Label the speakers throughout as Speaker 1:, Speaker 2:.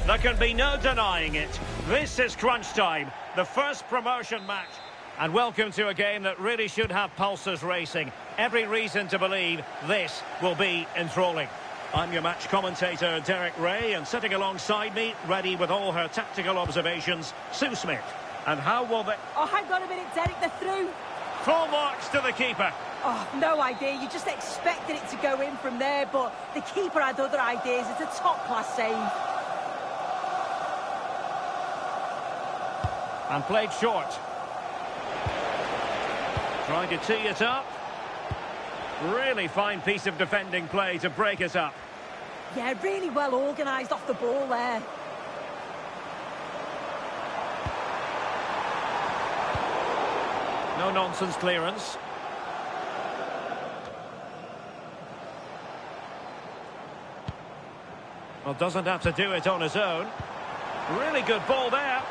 Speaker 1: There can be no denying it. This is crunch time, the first promotion match. And welcome to a game that really should have pulses racing. Every reason to believe this will be enthralling. I'm your match commentator, Derek Ray, and sitting alongside me, ready with all her tactical observations, Sue Smith. And how will they...
Speaker 2: Oh, hang on a minute, Derek, they're through.
Speaker 1: Full marks to the keeper.
Speaker 2: Oh, no idea. You just expected it to go in from there, but the keeper had other ideas. It's a top-class save.
Speaker 1: And played short. Trying to tee it up. Really fine piece of defending play to break it up.
Speaker 2: Yeah, really well organised off the ball there.
Speaker 1: No-nonsense clearance. Well, doesn't have to do it on his own. Really good ball there.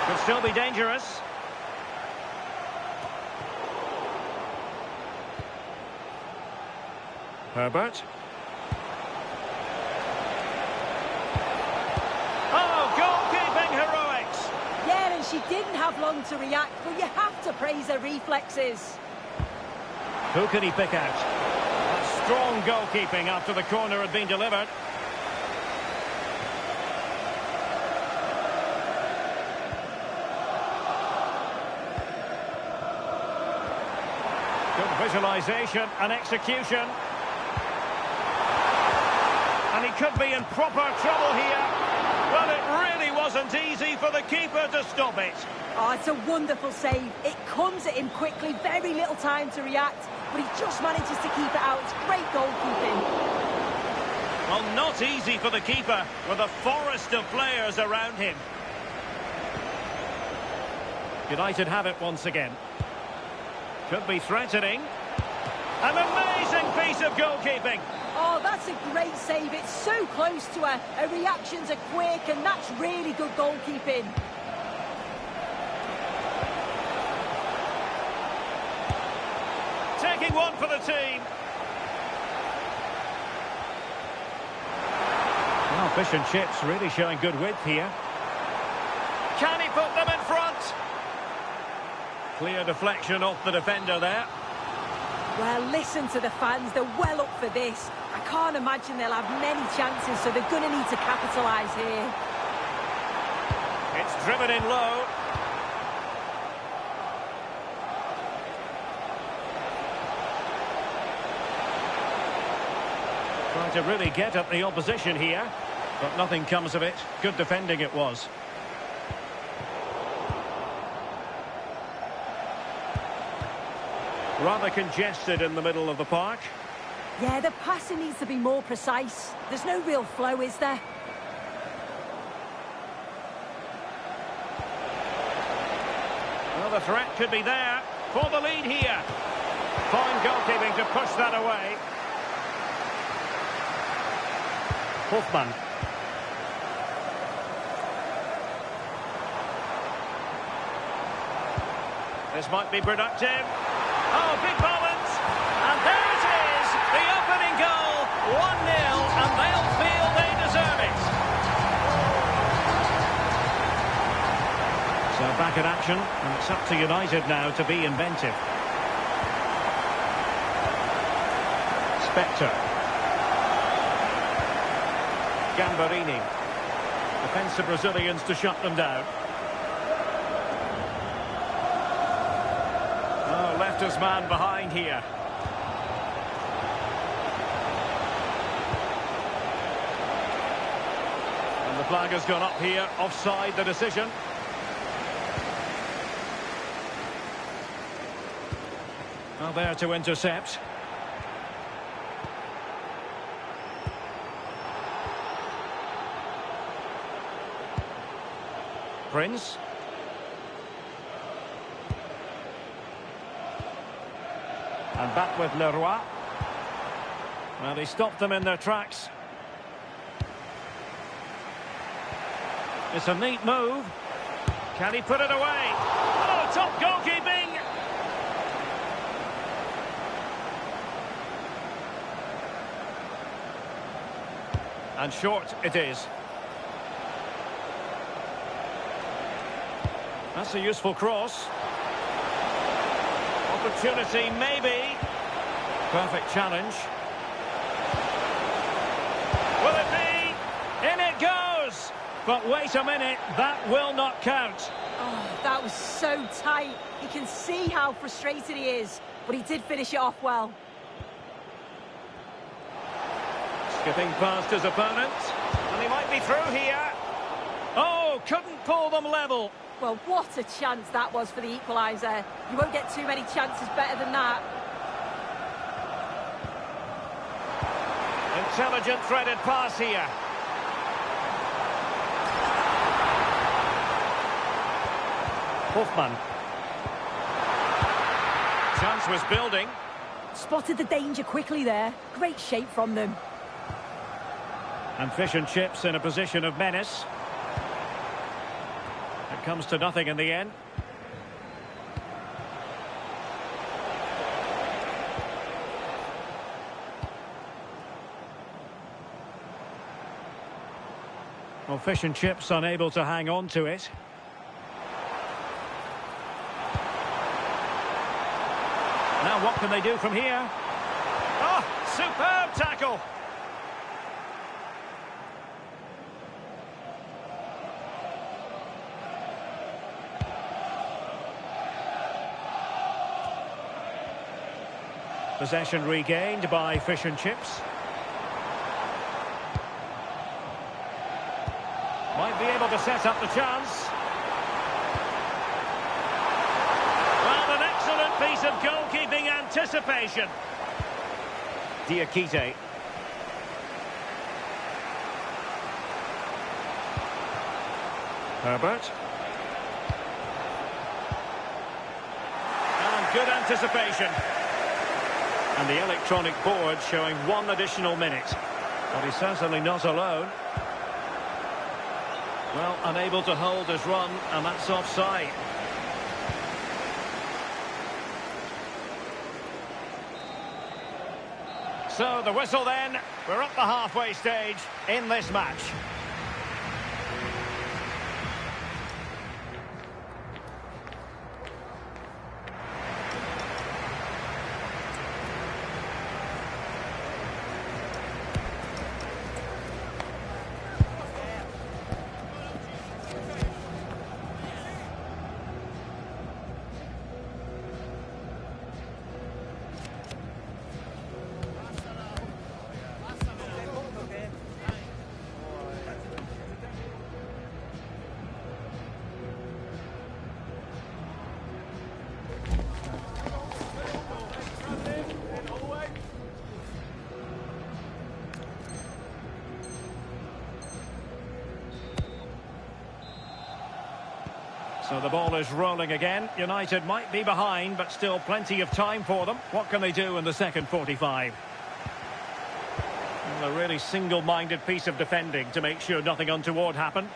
Speaker 1: Could still be dangerous. Herbert. Oh, goalkeeping heroics!
Speaker 2: Yeah, and she didn't have long to react, but you have to praise her reflexes.
Speaker 1: Who can he pick out? That's strong goalkeeping after the corner had been delivered. Good visualisation and execution. And he could be in proper trouble here. Well, it really wasn't easy for the keeper to stop it.
Speaker 2: Oh, it's a wonderful save. It comes at him quickly, very little time to react, but he just manages to keep it out. It's great goalkeeping.
Speaker 1: Well, not easy for the keeper with a forest of players around him. United have it once again. Could be threatening. An amazing piece of goalkeeping.
Speaker 2: Oh, that's a great save. It's so close to her. Her reactions are quick, and that's really good goalkeeping.
Speaker 1: Taking one for the team. Well, fish and chips really showing good width here. Can he put them in front? Clear deflection off the defender there.
Speaker 2: Well, listen to the fans. They're well up for this. I can't imagine they'll have many chances, so they're going to need to capitalise here.
Speaker 1: It's driven in low. Trying to really get at the opposition here, but nothing comes of it. Good defending it was. Rather congested in the middle of the park.
Speaker 2: Yeah, the passing needs to be more precise. There's no real flow, is there?
Speaker 1: Well, the threat could be there for the lead here. Fine goalkeeping to push that away. Hofmann. This might be productive. Oh, big moment! And there it is! The opening goal! 1-0, and they'll feel they deserve it. So back in action, and it's up to United now to be inventive. Spectre. Gambarini. Defensive Brazilians to shut them down. Oh, left his man behind here. And the flag has gone up here, offside the decision. Well, there to intercept. Prince. And back with Leroy. Well, he stopped them in their tracks. It's a neat move. Can he put it away? Oh, top goalkeeping! And short it is. That's a useful cross. Opportunity, maybe. Perfect challenge. Will it be? In it goes! But wait a minute, that will not count.
Speaker 2: Oh, that was so tight. You can see how frustrated he is, but he did finish it off well.
Speaker 1: Skipping past his opponent. And he might be through here. Oh, couldn't pull them level.
Speaker 2: Well, what a chance that was for the equaliser. You won't get too many chances better than that.
Speaker 1: Intelligent threaded pass here. Hofmann. Chance was building.
Speaker 2: Spotted the danger quickly there. Great shape from them.
Speaker 1: And Fish and Chips in a position of menace. It comes to nothing in the end. Well, Fish and Chips unable to hang on to it. Now what can they do from here? Oh, superb tackle! Possession regained by Fish and Chips. Might be able to set up the chance. Well, an excellent piece of goalkeeping anticipation. Diakite. Herbert. And good anticipation. And the electronic board showing 1 additional minute. But he's certainly not alone. Well, unable to hold his run, and that's offside. So the whistle then. We're up the halfway stage in this match. So the ball is rolling again. United might be behind, but still plenty of time for them. What can they do in the second 45? Well, a really single-minded piece of defending to make sure nothing untoward happened.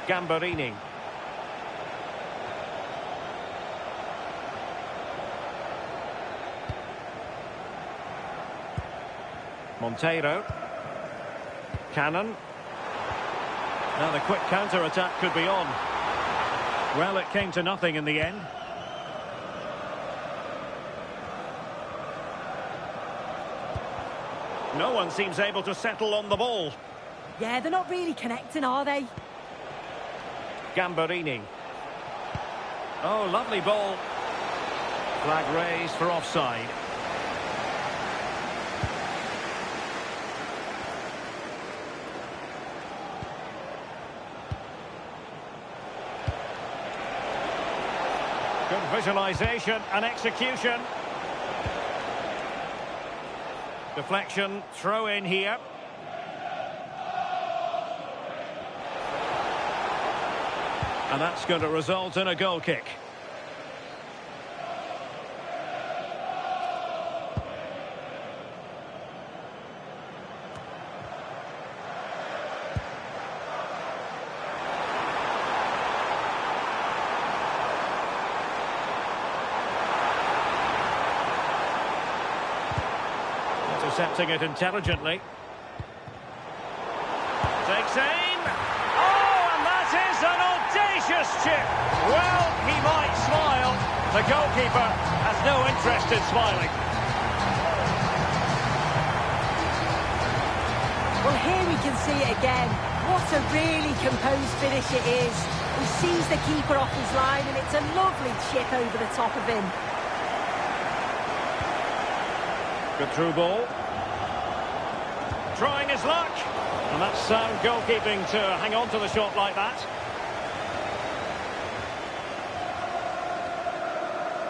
Speaker 1: Gambarini. Monteiro. Cannon. Now the quick counter-attack could be on. Well, it came to nothing in the end. No one seems able to settle on the ball.
Speaker 2: Yeah, they're not really connecting, are they?
Speaker 1: Gambarini. Oh, lovely ball. Flag raised for offside. Good visualisation and execution. Deflection, throw in here. And that's going to result in a goal kick. Intercepting it intelligently. Takes aim. Oh, and that is an audacious chip. Well, he might smile. The goalkeeper has no interest in smiling.
Speaker 2: Well, here we can see it again. What a really composed finish it is. He sees the keeper off his line, and it's a lovely chip over the top of him.
Speaker 1: Good through ball. Trying his luck. And that's sound goalkeeping to hang on to the shot like that.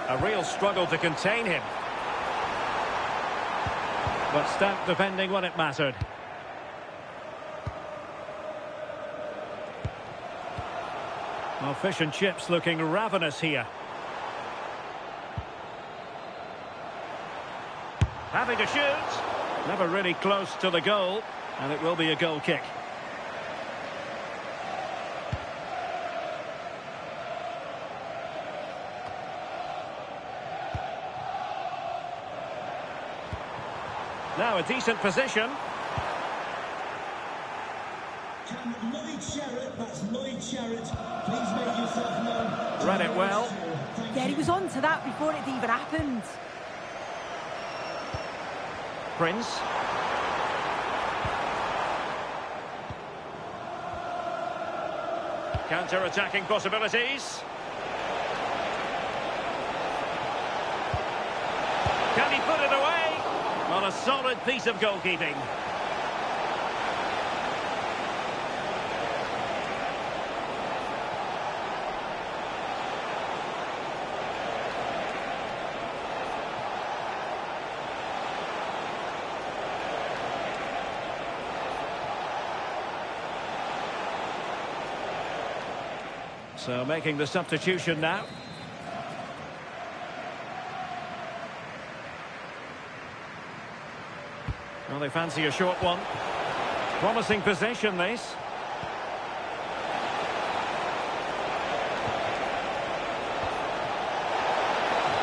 Speaker 1: A real struggle to contain him. But stout defending when it mattered. Well, fish and chips looking ravenous here. Happy to shoot. Never really close to the goal. And it will be a goal kick. Now a decent position.
Speaker 3: Lloyd Sherratt, that's Lloyd Sherratt. Please make yourself known.
Speaker 1: Read it well.
Speaker 2: Yeah, he was on to that before it even happened.
Speaker 1: Prince. Counter-attacking possibilities. Can he put it away? Well, a solid piece of goalkeeping. So making the substitution now. Well, they fancy a short one. Promising possession, this.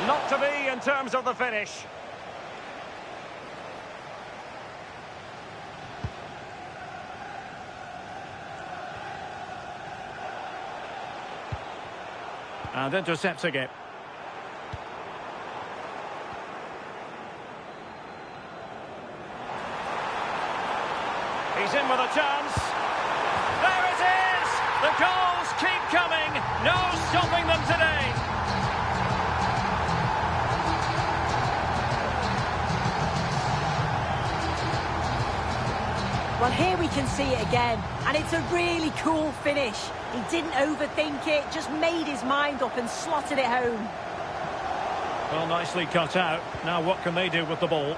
Speaker 1: Not to be in terms of the finish. And intercepting it. He's in with a chance. There it is! The goals keep coming. No stopping them today.
Speaker 2: Well, here we can see it again, and it's a really cool finish. He didn't overthink it, just made his mind up and slotted it home.
Speaker 1: Well, nicely cut out. Now what can they do with the ball?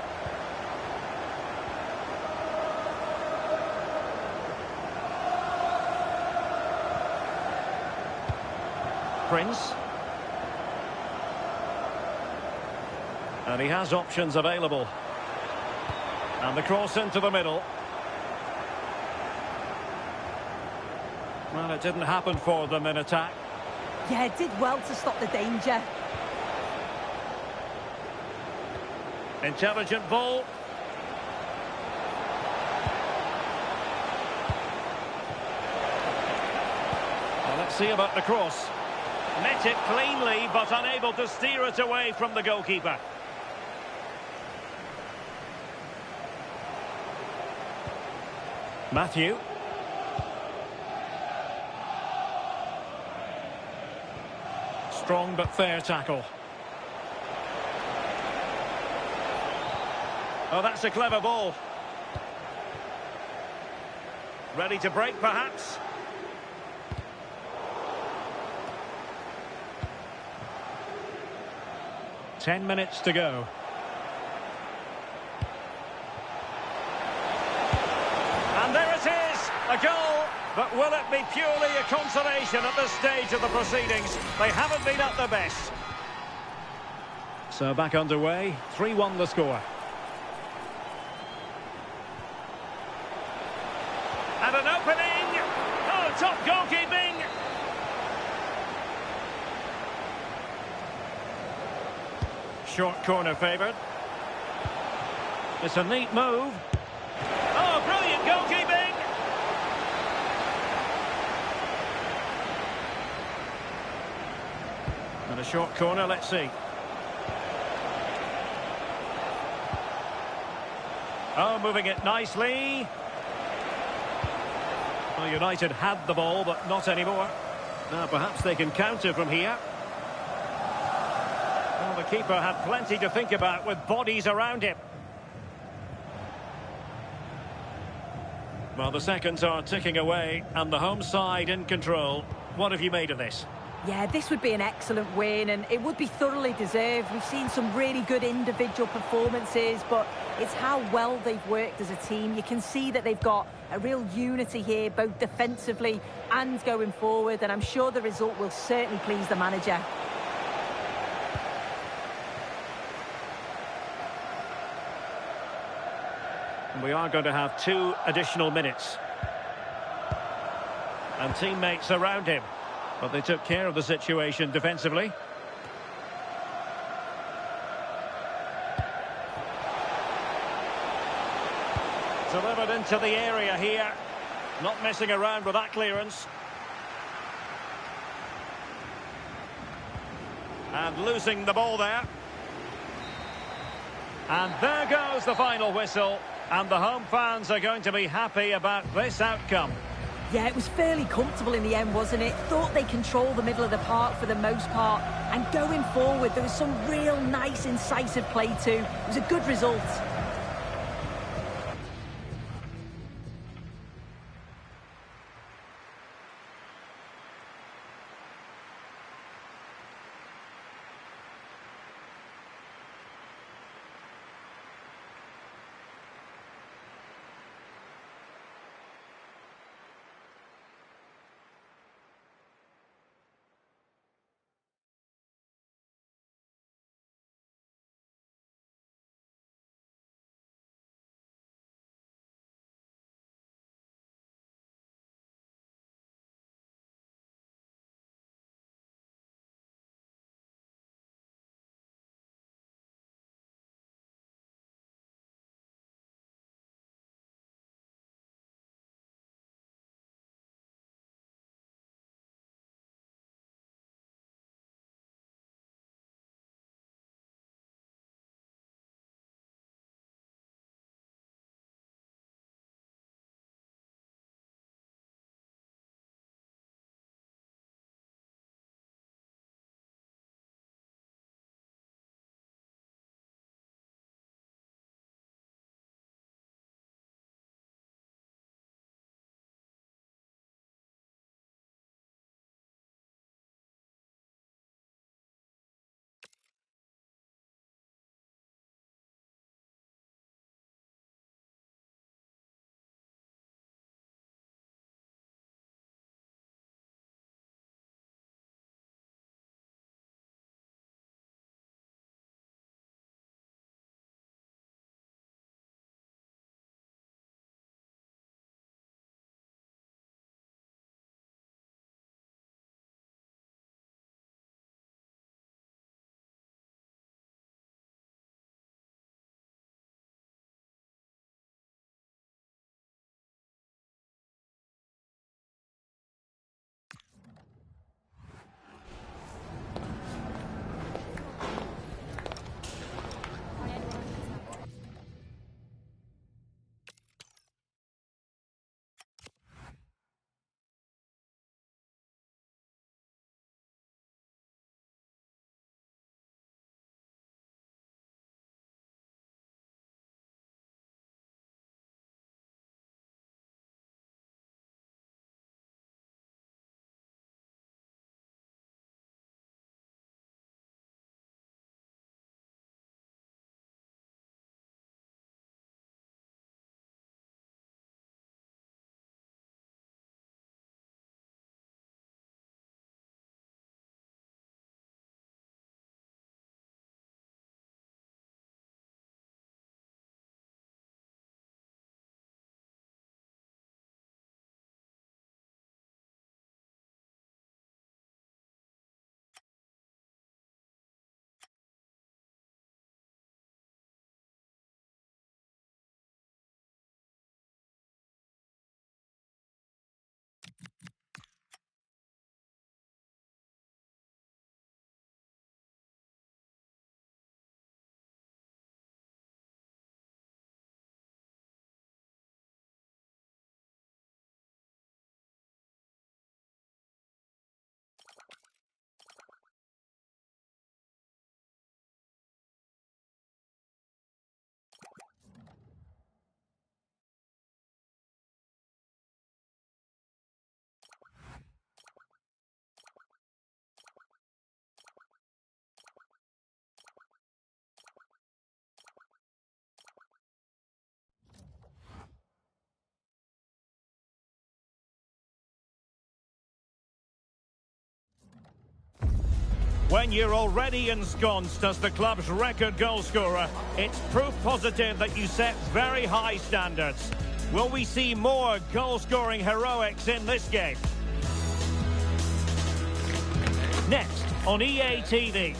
Speaker 1: Prince. And he has options available. And the cross into the middle. Well, it didn't happen for them in attack.
Speaker 2: Yeah, it did well to stop the danger.
Speaker 1: Intelligent ball. Well, let's see about the cross. Met it cleanly, but unable to steer it away from the goalkeeper. Matthew. Strong but fair tackle. Oh, that's a clever ball. Ready to break, perhaps? Ten minutes to go. And there it is, a goal. But will it be purely a consolation at this stage of the proceedings? They haven't been at their best. So back underway, 3-1 the score. And an opening. Oh, top goalkeeping. Short corner favoured. It's a neat move. Oh, brilliant goalkeeping. And a short corner, let's see. Oh, moving it nicely. Well, United had the ball, but not anymore. Now, perhaps they can counter from here. Well, the keeper had plenty to think about with bodies around him. Well, the seconds are ticking away, and the home side in control. What have you made of this?
Speaker 2: Yeah, this would be an excellent win, and it would be thoroughly deserved. We've seen some really good individual performances, but it's how well they've worked as a team. You can see that they've got a real unity here, both defensively and going forward, and I'm sure the result will certainly please the manager.
Speaker 1: We are going to have 2 additional minutes. And teammates around him. But they took care of the situation defensively. Delivered into the area here. Not messing around with that clearance. And losing the ball there. And there goes the final whistle. And the home fans are going to be happy about this outcome.
Speaker 2: Yeah, it was fairly comfortable in the end, wasn't it? Thought they controlled the middle of the park for the most part. And going forward, there was some real nice, incisive play too. It was a good result.
Speaker 1: When you're already ensconced as the club's record goal scorer, it's proof positive that you set very high standards. Will we see more goal-scoring heroics in this game? Next on EA TV.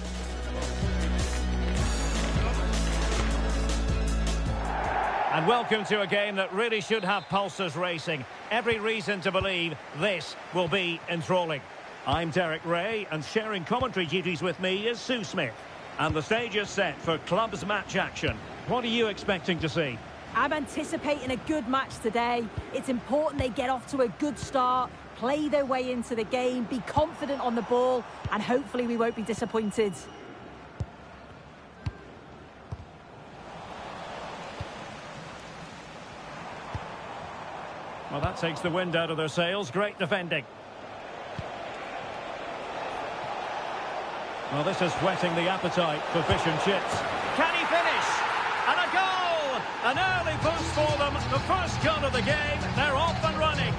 Speaker 1: And welcome to a game that really should have pulses racing. Every reason to believe this will be enthralling. I'm Derek Ray, and sharing commentary duties with me is Sue Smith. And the stage is set for clubs match action. What are you expecting to see?
Speaker 2: I'm anticipating a good match today. It's important they get off to a good start, play their way into the game, be confident on the ball, and hopefully we won't be disappointed.
Speaker 1: Well, that takes the wind out of their sails. Great defending. Well, this is whetting the appetite for fish and chips. Can he finish? And a goal! An early boost for them. The first goal of the game. They're off and running.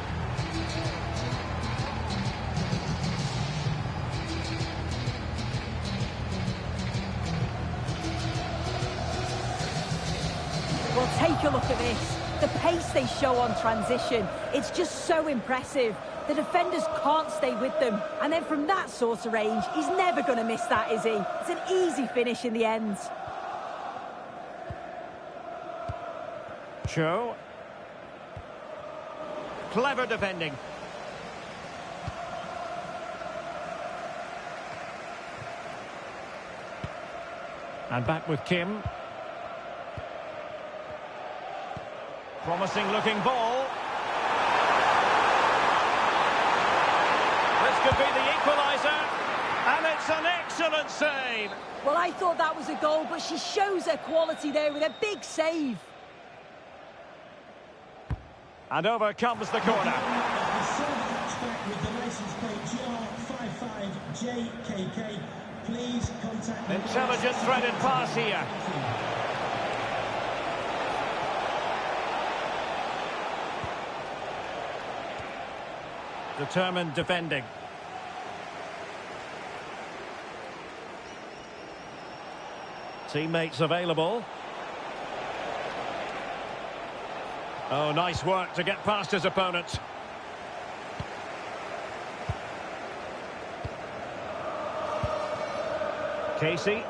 Speaker 2: Well, take a look at this. The pace they show on transition, it's just so impressive. The defenders can't stay with them. And then from that sort of range, he's never going to miss that, is he? It's an easy finish in the end.
Speaker 1: Cho. Clever defending. And back with Kim. Promising looking ball. This could be the equaliser. And it's an excellent save.
Speaker 2: Well, I thought that was a goal, but she shows her quality there with a big save.
Speaker 1: And over comes the corner.
Speaker 3: The silver hatchback with the license plate GR55JKK. Please contact me.
Speaker 1: Intelligent threaded pass here. Determined defending. Teammates available. Oh, nice work to get past his opponent. Casey.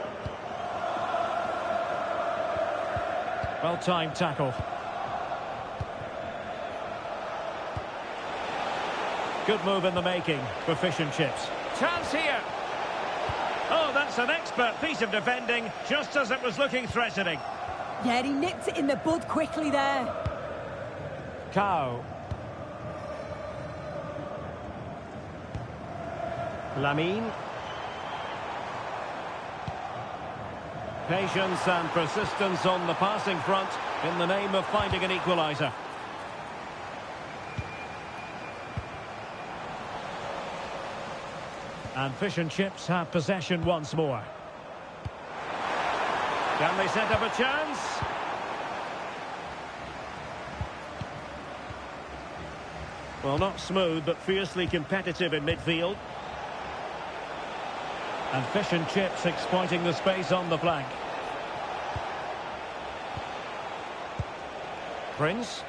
Speaker 1: Well-timed tackle. Good move in the making for fish and chips. Chance here. Oh, that's an expert piece of defending, just as it was looking threatening.
Speaker 2: Yeah, he nipped it in the bud quickly there.
Speaker 1: Cow. Lamine. Patience and persistence on the passing front in the name of finding an equaliser. And fish and chips have possession once more. Can they set up a chance? Well, not smooth, but fiercely competitive in midfield. And fish and chips exploiting the space on the flank. Prince.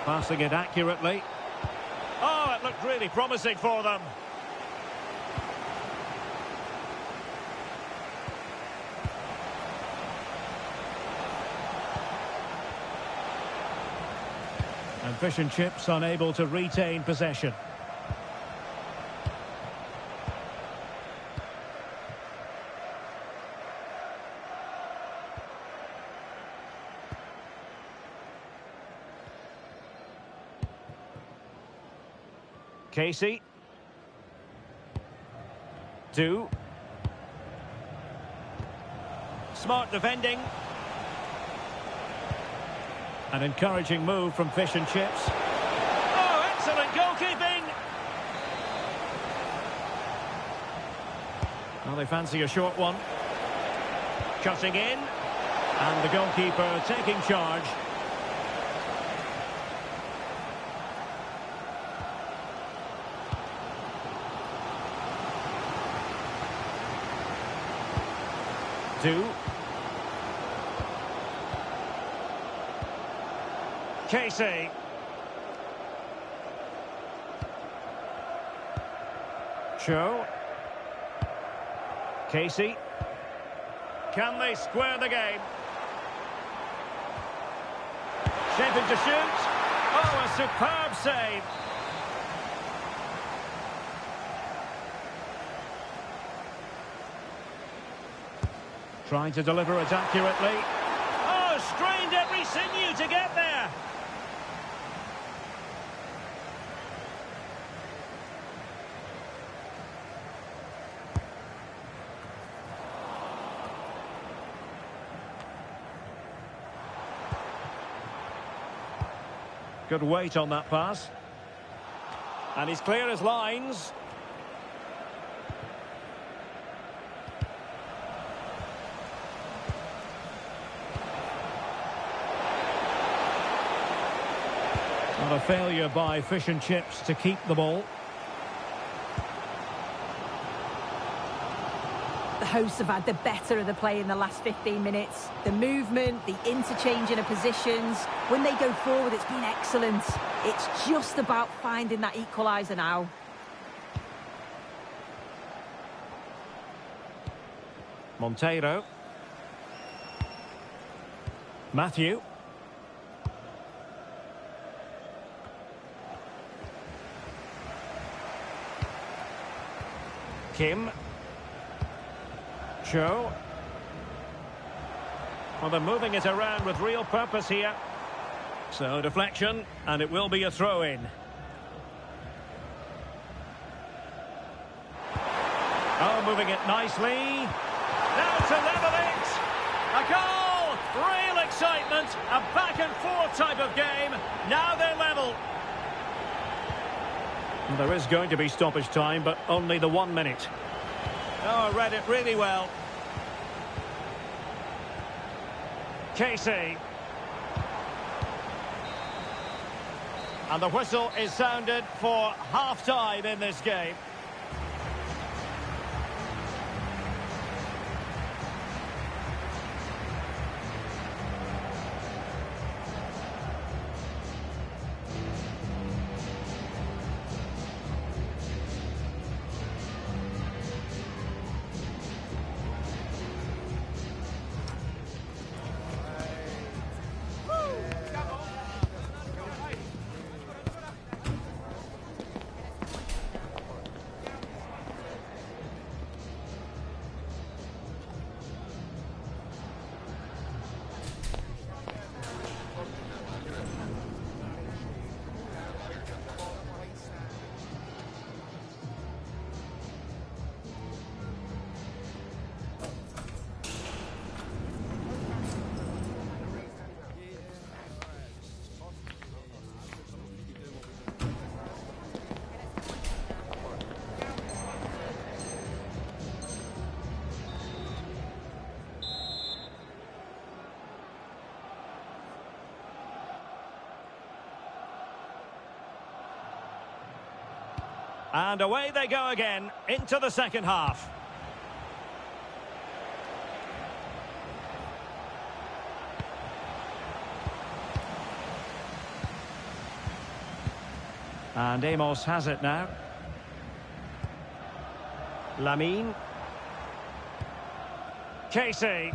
Speaker 1: Passing it accurately. Oh, it looked really promising for them. And fish and chips unable to retain possession. Casey. Do. Smart defending. An encouraging move from fish and chips. Oh, excellent goalkeeping! Well, they fancy a short one. Cutting in. And the goalkeeper taking charge. 2. Casey. Cho. Casey. Can they square the game? Shaping to shoot. Oh, a superb save. Trying to deliver it accurately. Oh, strained every sinew to get there. Good weight on that pass. And he's clear as lines. Not a failure by Fish and Chips to keep the ball.
Speaker 2: The hosts have had the better of the play in the last 15 minutes. The movement, the interchanging of positions. When they go forward, it's been excellent. It's just about finding that equaliser now.
Speaker 1: Monteiro. Matthew. Kim. Cho. Well, they're moving it around with real purpose here. So, deflection, and it will be a throw-in. Oh, moving it nicely. Now to level it. A goal! Real excitement. A back-and-forth type of game. Now they're level. Well, there is going to be stoppage time, but only the 1 minute. Oh, read it really well. Casey. And the whistle is sounded for half-time in this game. And away they go again into the second half. And Amos has it now. Lamine. Casey.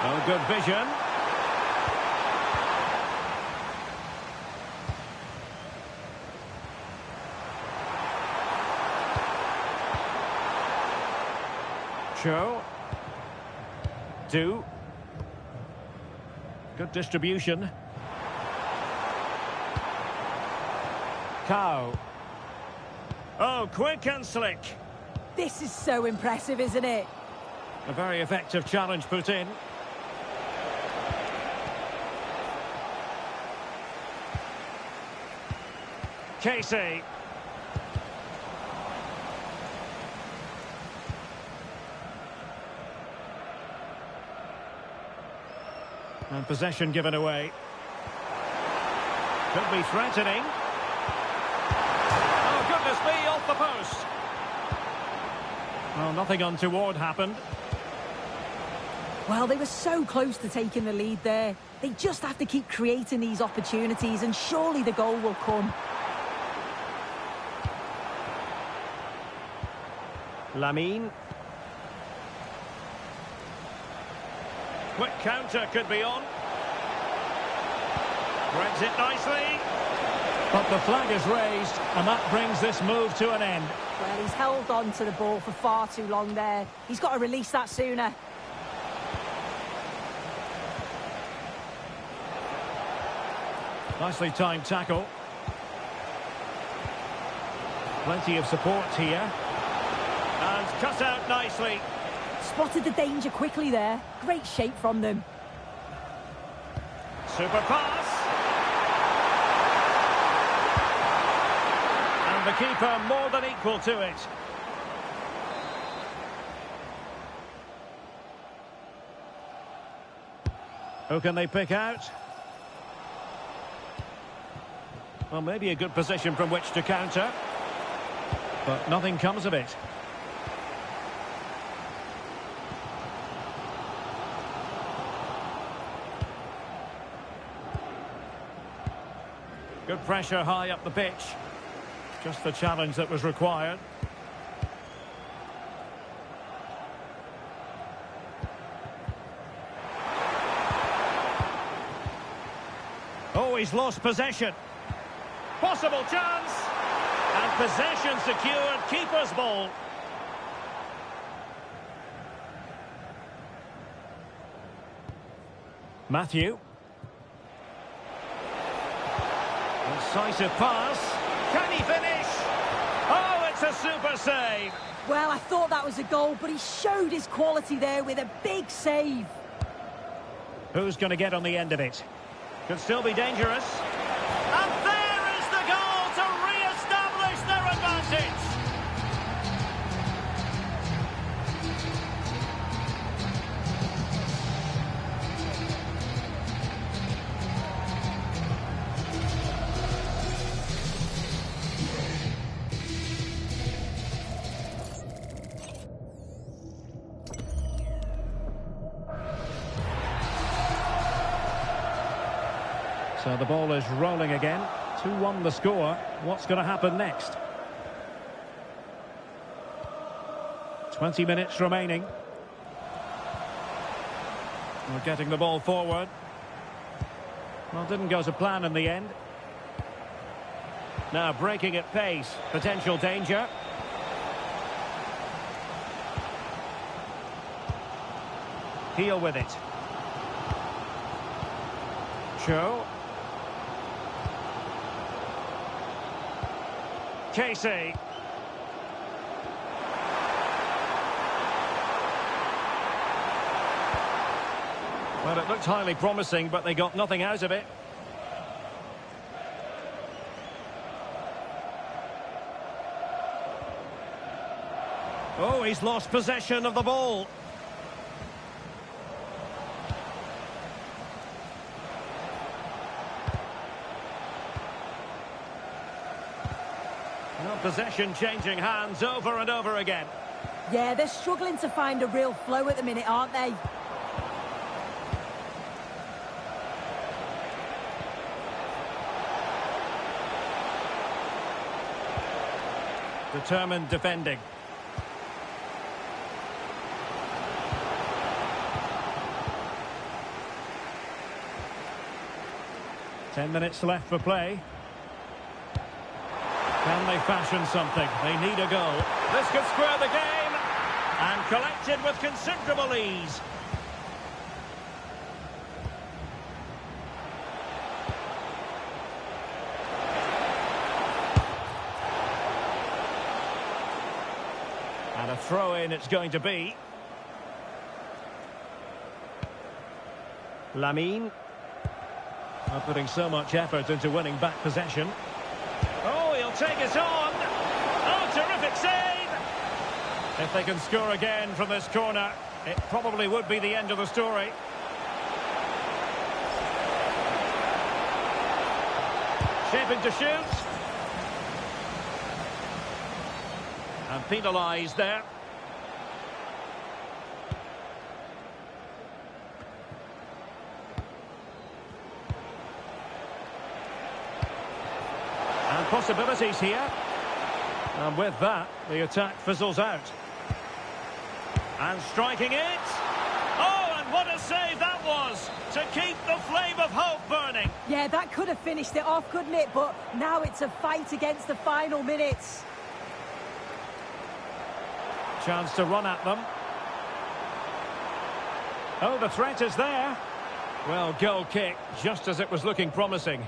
Speaker 1: Oh, good vision. Cho. Do. Good distribution. Cow. Oh, quick and slick.
Speaker 2: This is so impressive, isn't it?
Speaker 1: A very effective challenge put in. Casey. And possession given away. Could be threatening. Oh, goodness me, off the post. Well, nothing untoward happened.
Speaker 2: Well, they were so close to taking the lead there. They just have to keep creating these opportunities, and surely the goal will come.
Speaker 1: Lamine. Quick counter could be on. Threads it nicely. But the flag is raised, and that brings this move to an end.
Speaker 2: Well, he's held on to the ball for far too long there. He's got to release that sooner.
Speaker 1: Nicely timed tackle. Plenty of support here. And cut out nicely.
Speaker 2: Spotted the danger quickly there. Great shape from them.
Speaker 1: Super pass. And the keeper more than equal to it. Who can they pick out? Well, maybe a good position from which to counter. But nothing comes of it. Good pressure high up the pitch. Just the challenge that was required. Oh, he's lost possession. Possible chance. And possession secured. Keeper's ball. Matthew. Incisive pass. Can he finish? Oh, it's a super save.
Speaker 2: Well, I thought that was a goal, but he showed his quality there with a big save.
Speaker 1: Who's going to get on the end of it? Could still be dangerous. And there is the goal to re-establish their advantage. So the ball is rolling again. 2-1 the score. What's going to happen next? 20 minutes remaining. We're getting the ball forward. Well, didn't go to plan in the end. Now breaking at pace. Potential danger. Heel with it. Cho. Casey. Well, it looked highly promising, but they got nothing out of it. Oh, he's lost possession of the ball. Possession changing hands over and over again.
Speaker 2: Yeah, they're struggling to find a real flow at the minute, aren't they?
Speaker 1: Determined defending. Ten minutes left for play. Can they fashion something? They need a goal. This could square the game. And collected with considerable ease. And a throw-in it's going to be. Lamine. Not putting so much effort into winning back possession. Oh, he'll take it on. Oh, terrific save. If they can score again from this corner, it probably would be the end of the story. Shaping to shoot. And penalised there. And possibilities here. And with that, the attack fizzles out. And striking it. Oh, and what a save that was to keep the flame of hope burning.
Speaker 2: Yeah, that could have finished it off, couldn't it? But now it's a fight against the final minutes.
Speaker 1: Chance to run at them. Oh, the threat is there. Well, goal kick, just as it was looking promising.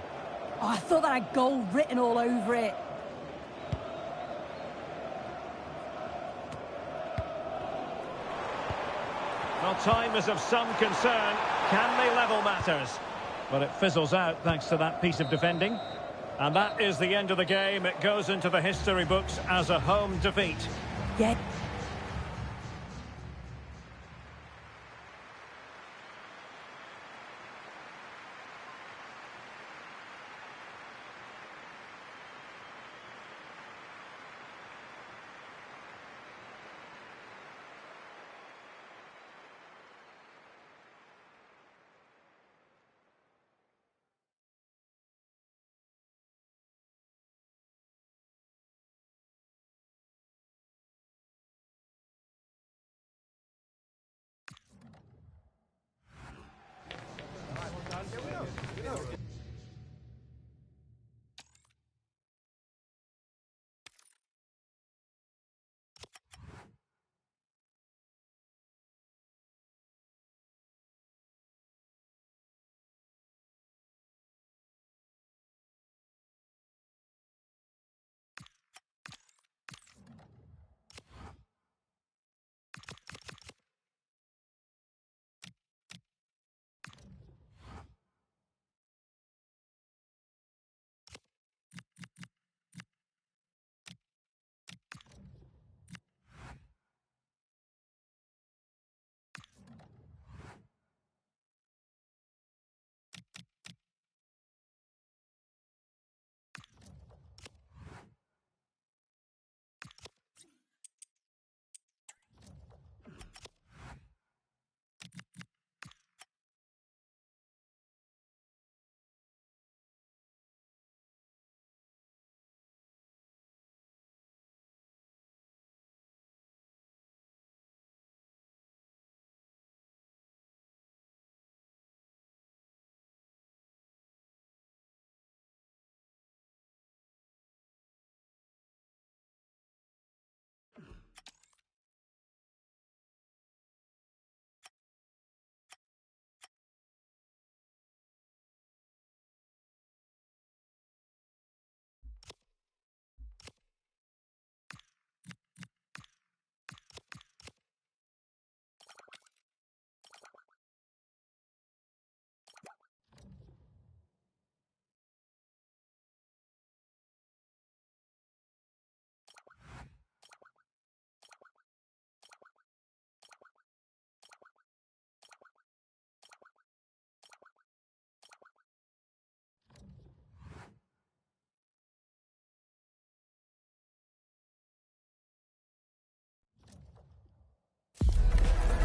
Speaker 2: Oh, I thought that had goal written all over it.
Speaker 1: Well, time is of some concern. Can they level matters? But it fizzles out thanks to that piece of defending. And that is the end of the game. It goes into the history books as a home defeat.
Speaker 2: Yeah.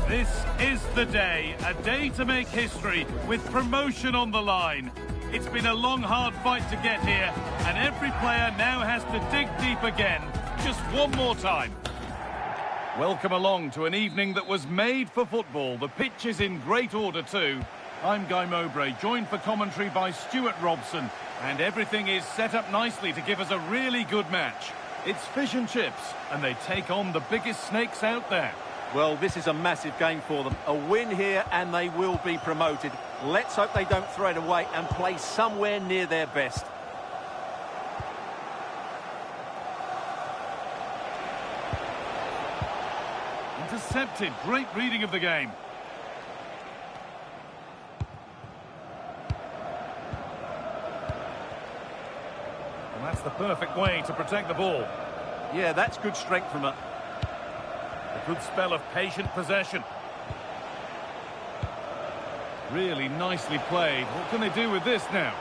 Speaker 4: This is the day, a day to make history with promotion on the line. It's been a long, hard fight to get here, and every player now has to dig deep again, just one more time. Welcome along to an evening that was made for football. The pitch is in great order too. I'm Guy Mowbray, joined for commentary by Stuart Robson, and everything is set up nicely to give us a really good match. It's fish and chips, and they take on the biggest snakes out there.
Speaker 5: Well, this is a massive game for them. A win here and they will be promoted. Let's hope they don't throw it away and play somewhere near their best.
Speaker 4: Intercepted. Great reading of the game. And that's the perfect way to protect the ball.
Speaker 5: Yeah, that's good strength from her.
Speaker 4: A good spell of patient possession. Really nicely played. What can they do with this now?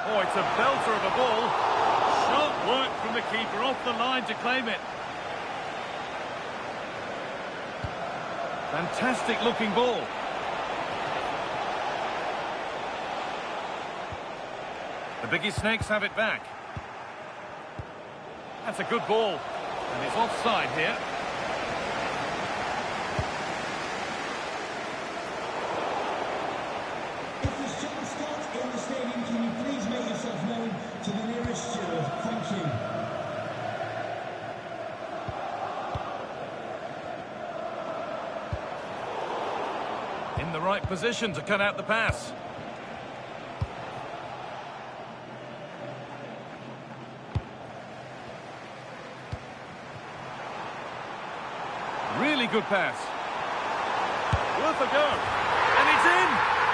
Speaker 4: Oh, it's a belter of a ball. Sharp work from And the keeper off the line to claim it. Fantastic looking ball. The Biggie Snakes have it back. That's a good ball. And it's offside here.
Speaker 3: If there's chance start in the stadium, can you please make yourself known to the nearest steward? Thank you.
Speaker 4: In the right position to cut out the pass. Really good pass. Worth a go. And it's in.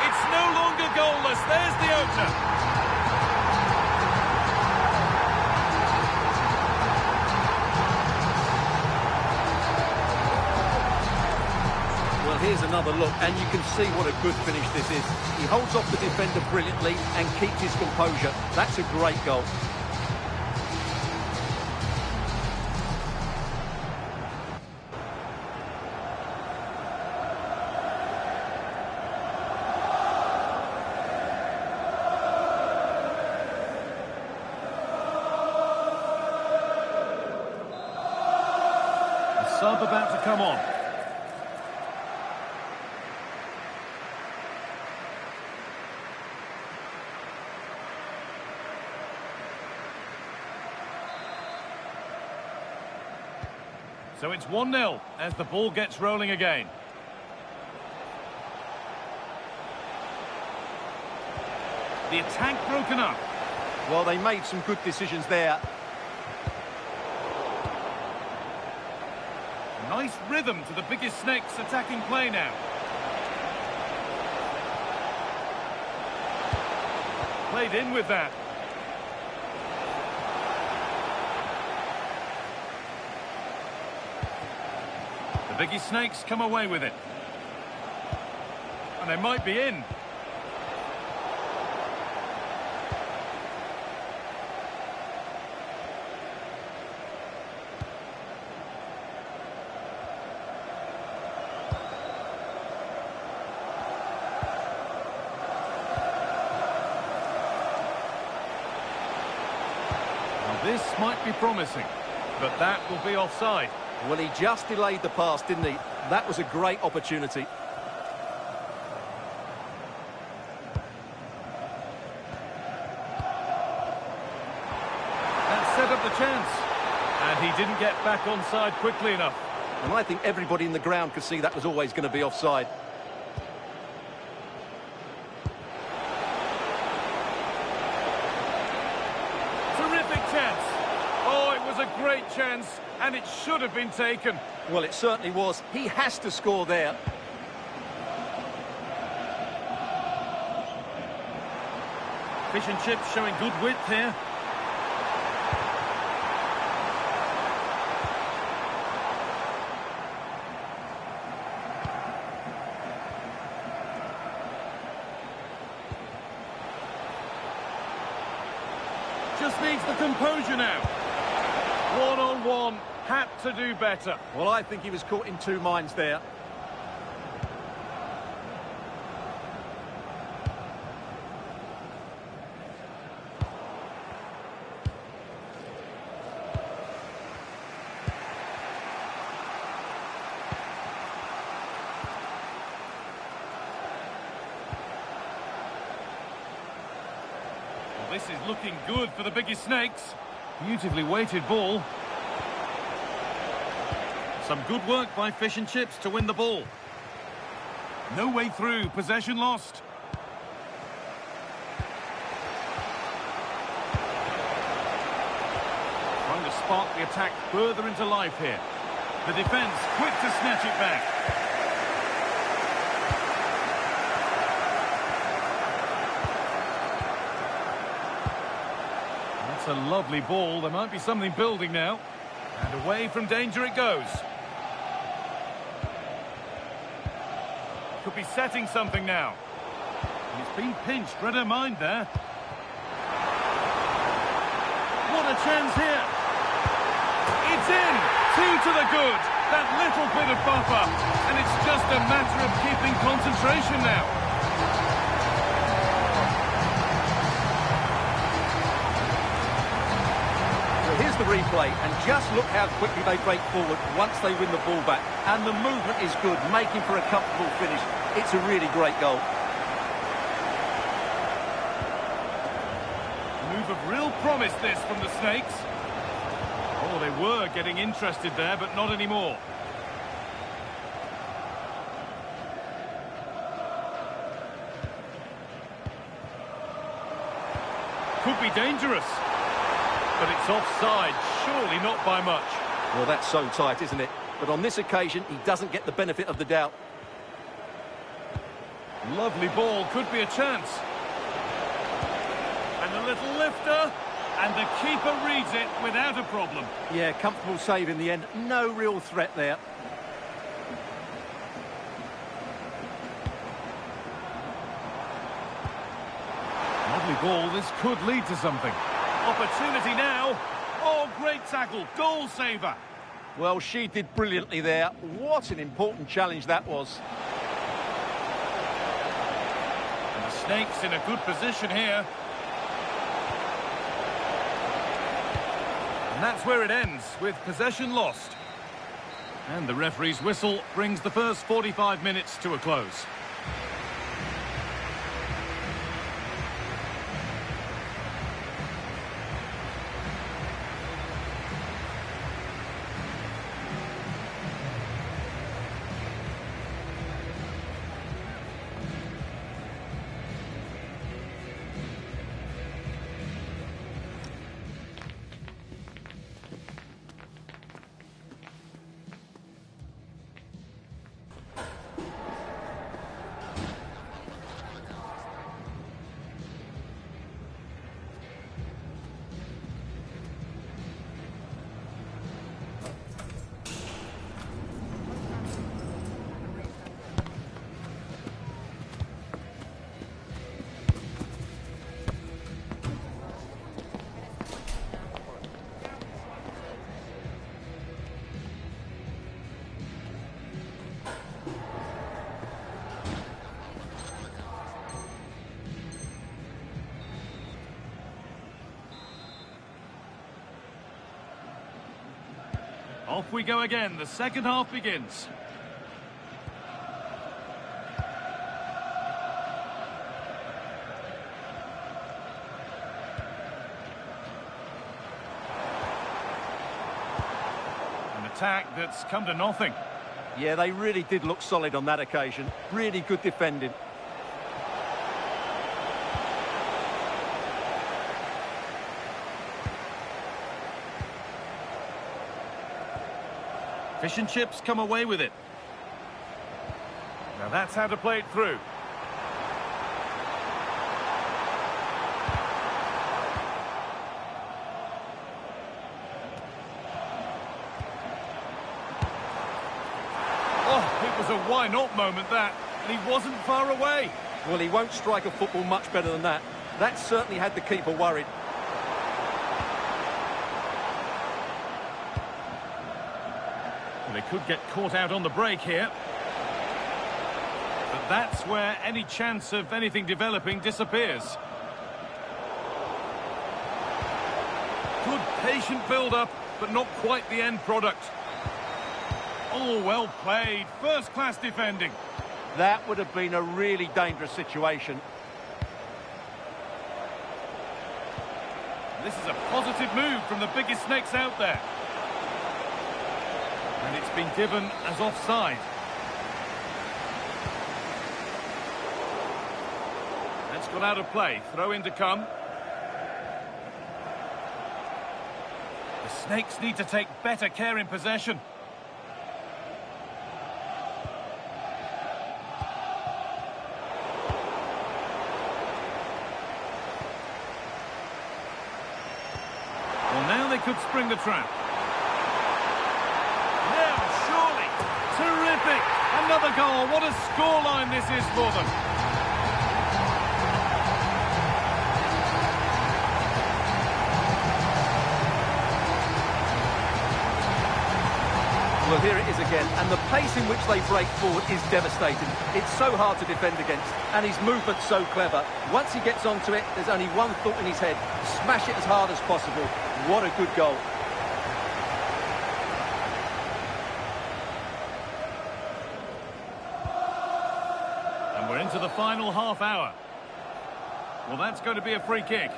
Speaker 4: It's no longer goalless. There's the opener.
Speaker 5: Well, here's another look, and you can see what a good finish this is. He holds off the defender brilliantly and keeps his composure. That's a great goal.
Speaker 4: The sub about to come on. So it's 1-0 as the ball gets rolling again. The attack broken up.
Speaker 5: Well, they made some good decisions there.
Speaker 4: Nice rhythm to the Biggest Snakes attacking play now. Played in with that. The Biggie Snakes come away with it. And they might be in. Now this might be promising, but that will be offside.
Speaker 5: Well, he just delayed the pass, didn't he? That was a great opportunity.
Speaker 4: That set up the chance. And he didn't get back onside quickly enough.
Speaker 5: And I think everybody in the ground could see that was always going to be offside.
Speaker 4: Terrific chance. Oh, it was a great chance, and it should have been taken.
Speaker 5: Well, it certainly was. He has to score there.
Speaker 4: Fish and Chips showing good width here. Just needs the composure now. One-on-one, had to do better.
Speaker 5: Well, I think he was caught in two minds there.
Speaker 4: Well, this is looking good for the Biggie Snakes. Beautifully weighted ball. Some good work by Fish and Chips to win the ball. No way through, possession lost. Trying to spark the attack further into life here. The defence quick to snatch it back. That's a lovely ball. There might be something building now. And away from danger it goes. Could be setting something now. And it's been pinched. Read her mind there. What a chance here. to the good. That little bit of buffer. And it's just a matter of keeping concentration now.
Speaker 5: Well, here's the replay, and just look how quickly they break forward once they win the ball back. And the movement is good, making for a comfortable finish. It's a really great goal.
Speaker 4: Move of real promise, this, from the Snakes. Oh, they were getting interested there, but not anymore. Could be dangerous. But it's offside, surely not by much.
Speaker 5: Well, that's so tight, isn't it? But on this occasion, he doesn't get the benefit of the doubt.
Speaker 4: Lovely ball, could be a chance. And a little lifter, and the keeper reads it without a problem.
Speaker 5: Yeah, comfortable save in the end. No real threat there.
Speaker 4: Lovely ball, this could lead to something. Opportunity now. Oh, great tackle, goal saver.
Speaker 5: Well, she did brilliantly there. What an important challenge that was.
Speaker 4: And the Snakes in a good position here. And that's where it ends, with possession lost. And the referee's whistle brings the first 45 minutes to a close. Off we go again, the second half begins. An attack that's come to nothing.
Speaker 5: Yeah, they really did look solid on that occasion. Really good defending.
Speaker 4: Fish and chips come away with it. Now that's how to play it through. Oh, it was a why not moment, that. And he wasn't far away.
Speaker 5: Well, he won't strike a football much better than that. That certainly had the keeper worried.
Speaker 4: They could get caught out on the break here. But that's where any chance of anything developing disappears. Good patient build-up, but not quite the end product. Oh, well played. First-class defending.
Speaker 5: That would have been a really dangerous situation.
Speaker 4: This is a positive move from the biggest Snakes out there. And it's been given as offside. That's gone out of play. Throw in to come. The Snakes need to take better care in possession. Well, now they could spring the trap. Terrific! Another goal. What a scoreline this is for them.
Speaker 5: Well, here it is again, and the pace in which they break forward is devastating. It's so hard to defend against, and his movement's so clever. Once he gets onto it, there's only one thought in his head: smash it as hard as possible. What a good goal.
Speaker 4: And we're into the final half hour. Well, that's going to be a free kick.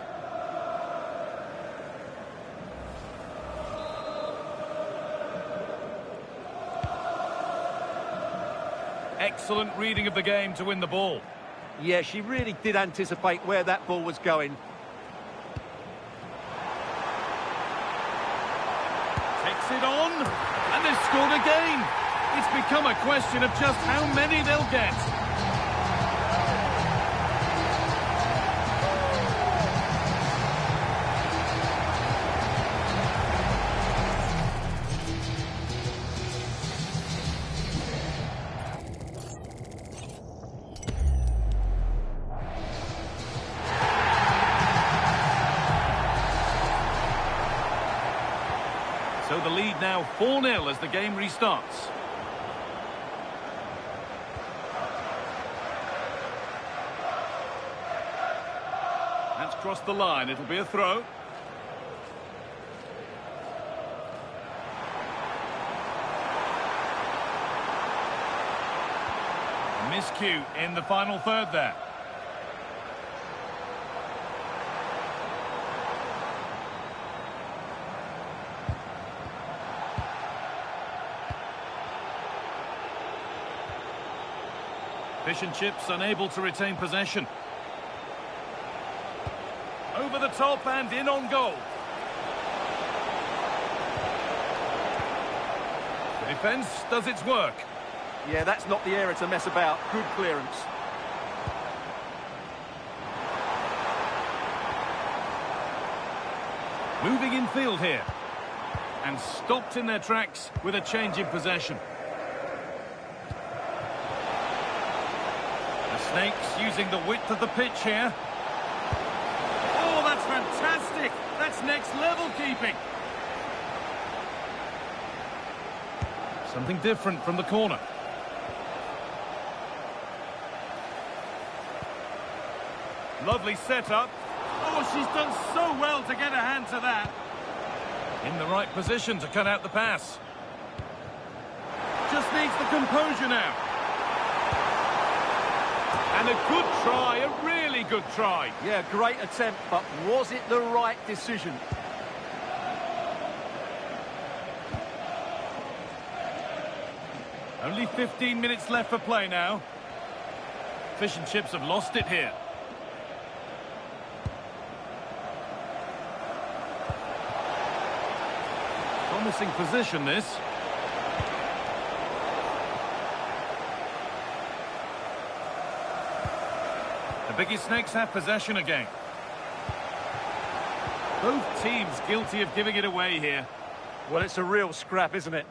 Speaker 4: Excellent reading of the game to win the ball.
Speaker 5: Yeah, she really did anticipate where that ball was going.
Speaker 4: Takes it on, and they've scored again. It's become a question of just how many they'll get. So the lead now 4-0 as the game restarts. That's crossed the line. It'll be a throw. Miscue in the final third there. Fish and Chips unable to retain possession. Over the top and in on goal. The defence does its work.
Speaker 5: Yeah, that's not the area to mess about. Good clearance.
Speaker 4: Moving in field here. And stopped in their tracks with a change in possession. Snakes using the width of the pitch here. Oh, that's fantastic! That's next level keeping. Something different from the corner. Lovely setup. Oh, she's done so well to get a hand to that. In the right position to cut out the pass. Just needs the composure now. And a good try, a really good try.
Speaker 5: Yeah, great attempt, but was it the right decision?
Speaker 4: Only 15 minutes left for play now. Fish and Chips have lost it here. Promising position, this. The Biggie Snakes have possession again. Both teams guilty of giving it away here.
Speaker 5: Well, it's a real scrap, isn't it?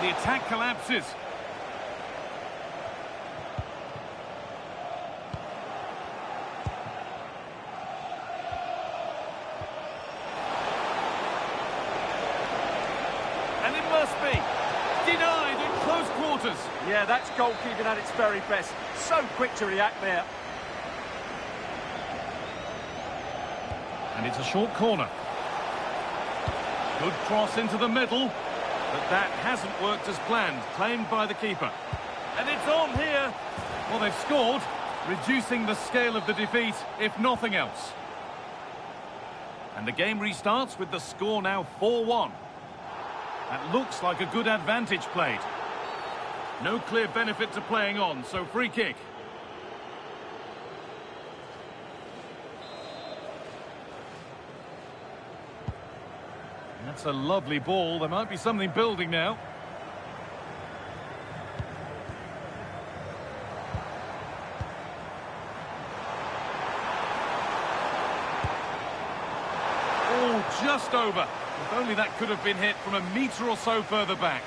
Speaker 4: The attack collapses. And it must be denied at close quarters.
Speaker 5: Yeah, that's goalkeeping at its very best. So quick to react there.
Speaker 4: And it's a short corner. Good cross into the middle. But that hasn't worked as planned, claimed by the keeper. And it's on here. Well, they've scored, reducing the scale of the defeat, if nothing else. And the game restarts with the score now 4-1. That looks like a good advantage played. No clear benefit to playing on, so free kick. That's a lovely ball. There might be something building now. Oh, just over. If only that could have been hit from a metre or so further back.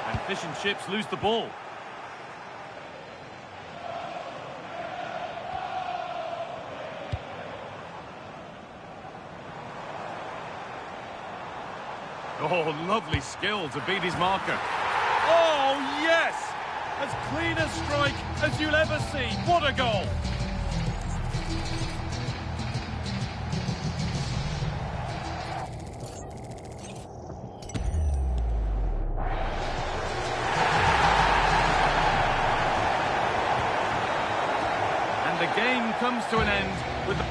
Speaker 4: And Fish and Chips lose the ball. Oh, lovely skill to beat his marker. Oh, yes! As clean a strike as you'll ever see. What a goal! And the game comes to an end with the...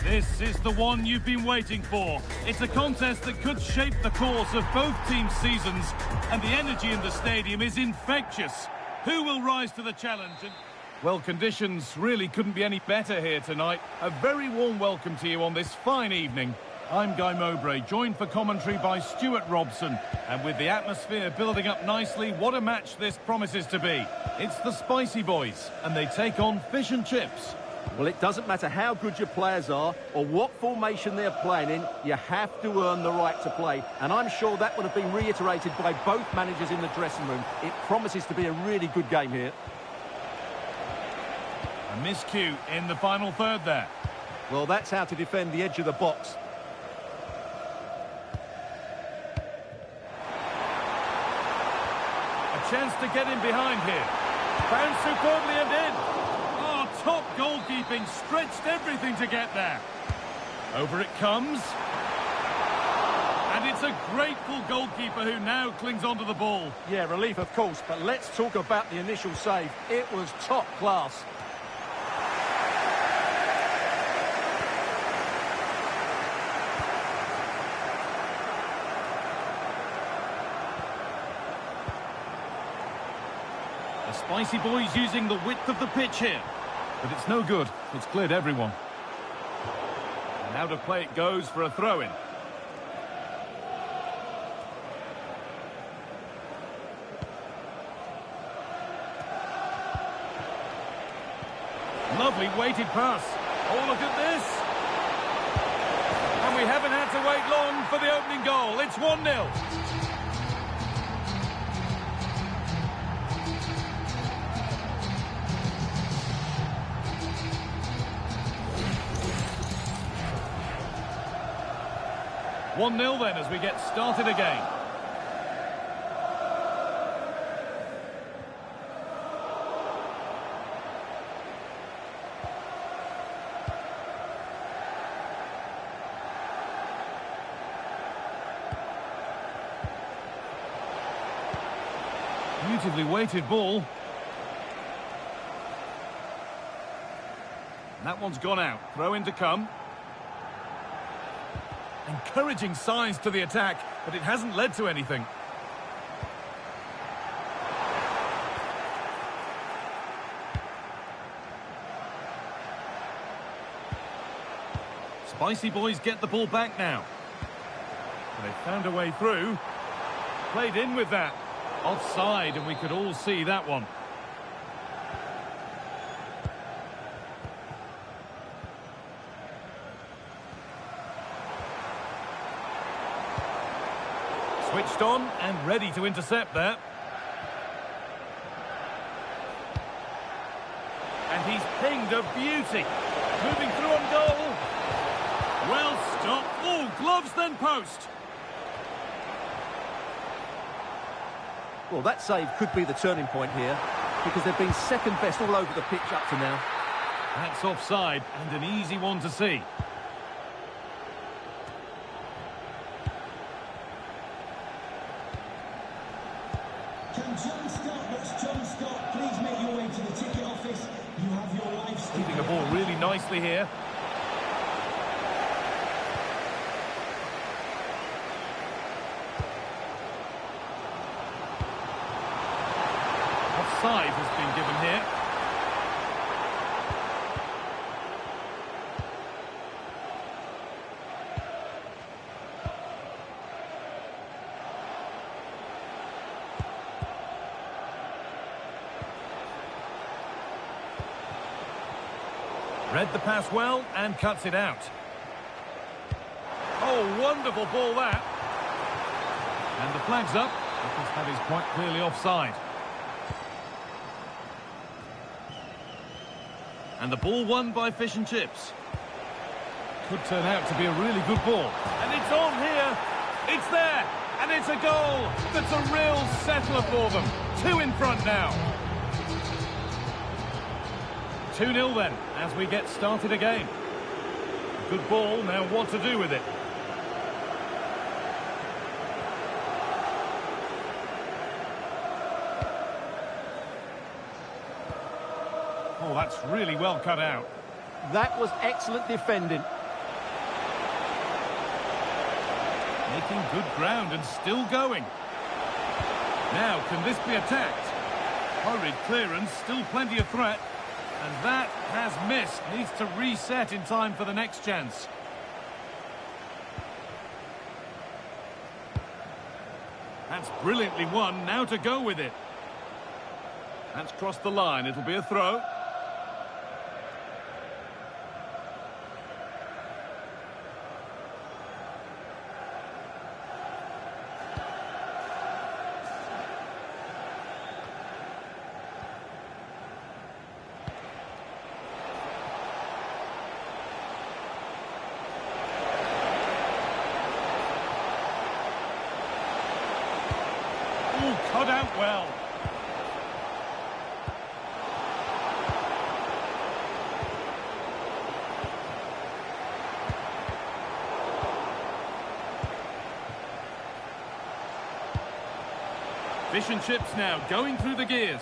Speaker 4: This is the one you've been waiting for. It's a contest that could shape the course of both teams' seasons, and the energy in the stadium is infectious. Who will rise to the challenge? Well, conditions really couldn't be any better here tonight. A very warm welcome to you on this fine evening. I'm Guy Mowbray, joined for commentary by Stuart Robson. And with the atmosphere building up nicely, what a match this promises to be. It's the Spicy Boys, and they take on Fish and Chips.
Speaker 5: Well, it doesn't matter how good your players are or what formation they're playing in, you have to earn the right to play. And I'm sure that would have been reiterated by both managers in the dressing room. It promises to be a really good game here.
Speaker 4: A miscue in the final third there.
Speaker 5: Well, that's how to defend the edge of the box.
Speaker 4: A chance to get in behind here. Found superbly and in. Top goalkeeping, stretched everything to get there. Over it comes. And it's a grateful goalkeeper who now clings onto the ball.
Speaker 5: Yeah, relief of course, but let's talk about the initial save. It was top class.
Speaker 4: The Spicy Boys using the width of the pitch here. But it's no good. It's cleared everyone. And out of play it goes for a throw-in. Lovely weighted pass. Oh, look at this. And we haven't had to wait long for the opening goal. It's 1-0. One 1-0 then as we get started again. Beautifully weighted ball. That one's gone out. Throw in to come. Encouraging signs to the attack, but it hasn't led to anything. Spicy boys get the ball back now. They've found a way through. Played in with that. Offside, and we could all see that one. Switched on and ready to intercept there. And he's pinged a beauty. Moving through on goal. Well stopped. Oh, gloves then post.
Speaker 5: Well, that save could be the turning point here, because they've been second best all over the pitch up to now.
Speaker 4: That's offside, and an easy one to see.
Speaker 3: Can John Scott, that's John Scott, please make your way to the ticket office. You have your live
Speaker 4: Keeping the ball really nicely here. Offside has been given here. Read the pass well and cuts it out. Oh, wonderful ball that. And the flag's up, because that is quite clearly offside. And the ball won by Fish and Chips. Could turn out to be a really good ball. And it's on here. It's there. And it's a goal. That's a real settler for them. 2 in front now. 2-0 then, as we get started again. Good ball, now what to do with it? Oh, that's really well cut out.
Speaker 5: That was excellent defending.
Speaker 4: Making good ground and still going. Now, can this be attacked? Hurried clearance, still plenty of threat. And that has missed. Needs to reset in time for the next chance. That's brilliantly won. Now to go with it. That's crossed the line. It'll be a throw. Cut out well. Fish and Chips now going through the gears.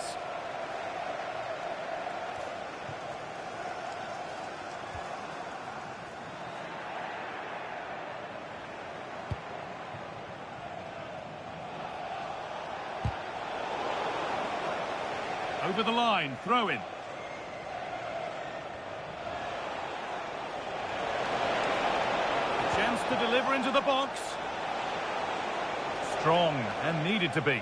Speaker 4: Over the line, throw in. Chance to deliver into the box. Strong and needed to be.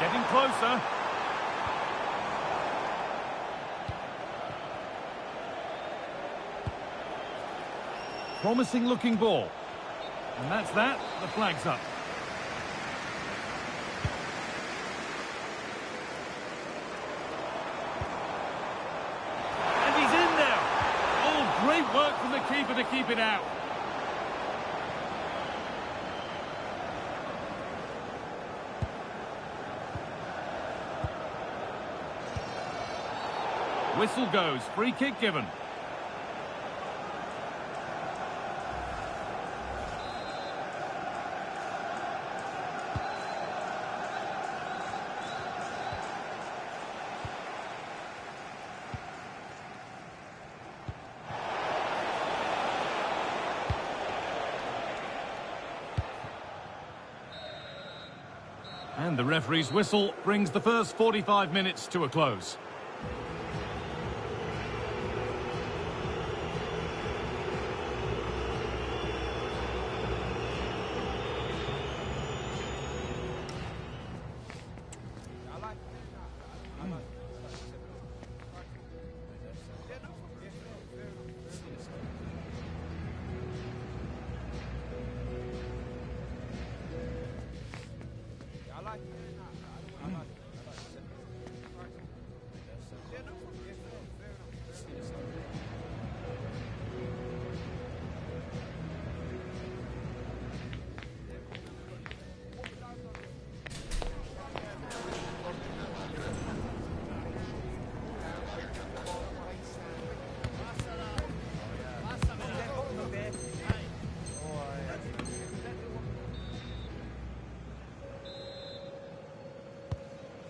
Speaker 4: Getting closer. Promising looking ball. And that's that. The flag's up. And he's in there. Oh, great work from the keeper to keep it out. Whistle goes. Free kick given. And the referee's whistle brings the first 45 minutes to a close.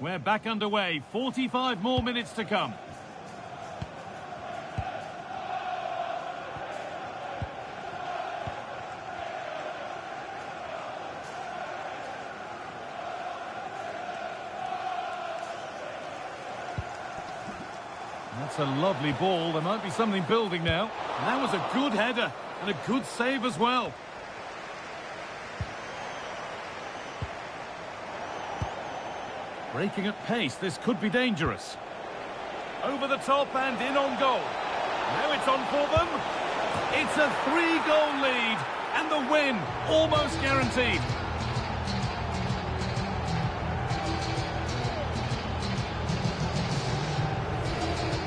Speaker 4: We're back underway. 45 more minutes to come. That's a lovely ball. There might be something building now. And that was a good header and a good save as well. Breaking at pace, this could be dangerous. Over the top and in on goal. Now it's on for them. It's a 3-goal lead and the win almost guaranteed.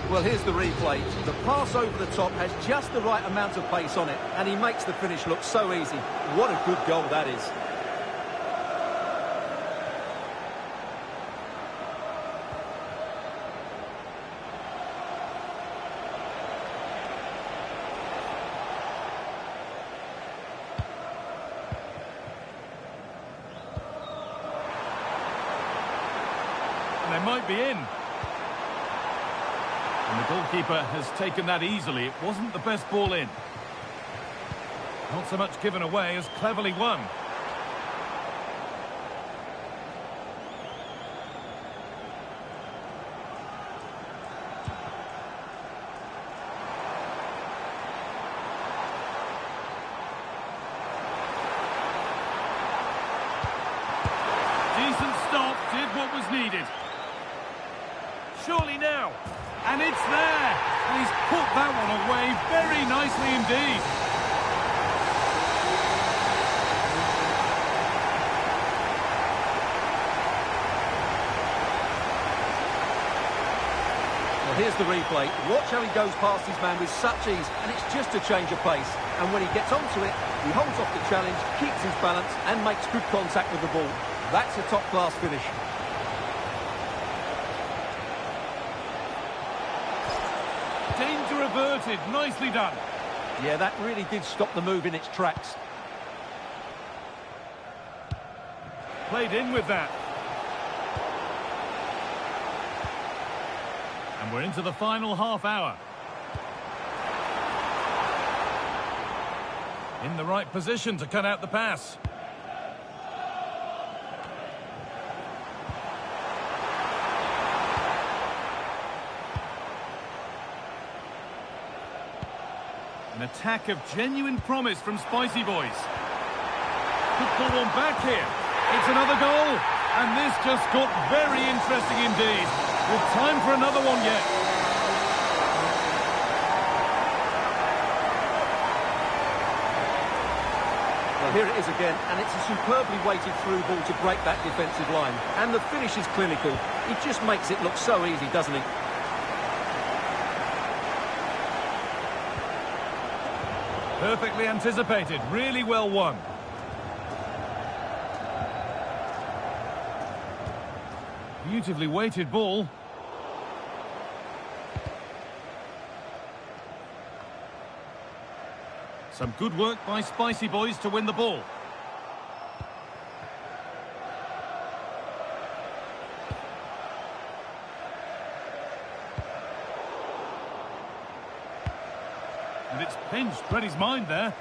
Speaker 5: Well, here's the replay. The pass over the top has just the right amount of pace on it, and he makes the finish look so easy. What a good goal that is.
Speaker 4: They might be in. And the goalkeeper has taken that easily. It wasn't the best ball in. Not so much given away as cleverly won. Decent stop, did what was needed. Surely now. And it's there. And he's put that one away very nicely indeed.
Speaker 5: Well, here's the replay. Watch how he goes past his man with such ease, and it's just a change of pace. And when he gets onto it, he holds off the challenge, keeps his balance, and makes good contact with the ball. That's a top-class finish.
Speaker 4: Danger averted. Nicely done.
Speaker 5: Yeah, that really did stop the move in its tracks.
Speaker 4: Played in with that. And we're into the final half hour. In the right position to cut out the pass. An attack of genuine promise from Spicy Boys. Could pull one back here. It's another goal. And this just got very interesting indeed. With time for another one yet.
Speaker 5: Well, here it is again, and it's a superbly weighted through ball to break that defensive line. And the finish is clinical. He just makes it look so easy, doesn't he?
Speaker 4: Perfectly anticipated, really well won. Beautifully weighted ball. Some good work by Spicy Boys to win the ball. And it's pinched Freddie's mind there.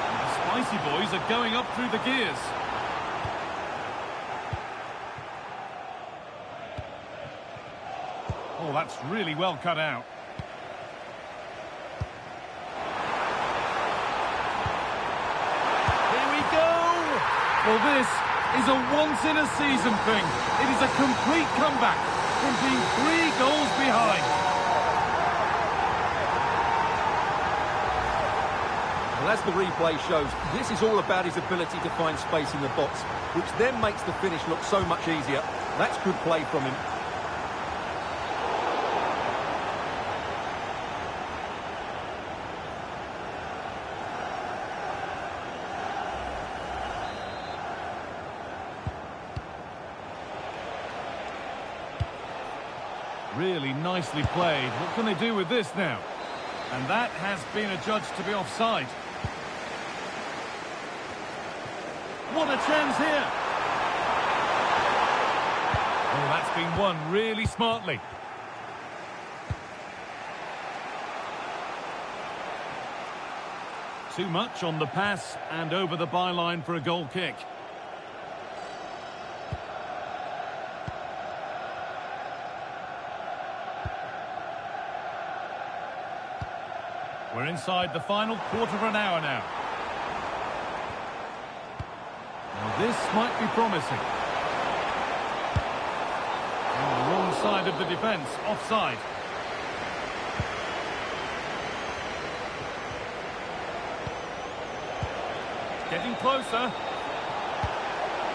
Speaker 4: And the Spicy City boys are going up through the gears. Oh, that's really well cut out. Here we go! Well, this is a once-in-a-season thing. It is a complete comeback from being 3 goals behind.
Speaker 5: Well, as the replay shows, this is all about his ability to find space in the box, which then makes the finish look so much easier. That's good play from him.
Speaker 4: Really nicely played. What can they do with this now? And that has been adjudged to be offside. What a chance here! Oh, that's been won really smartly. Too much on the pass and over the byline for a goal kick. We're inside the final quarter of an hour now. Now this might be promising. On the wrong side of the defence, offside. Getting closer.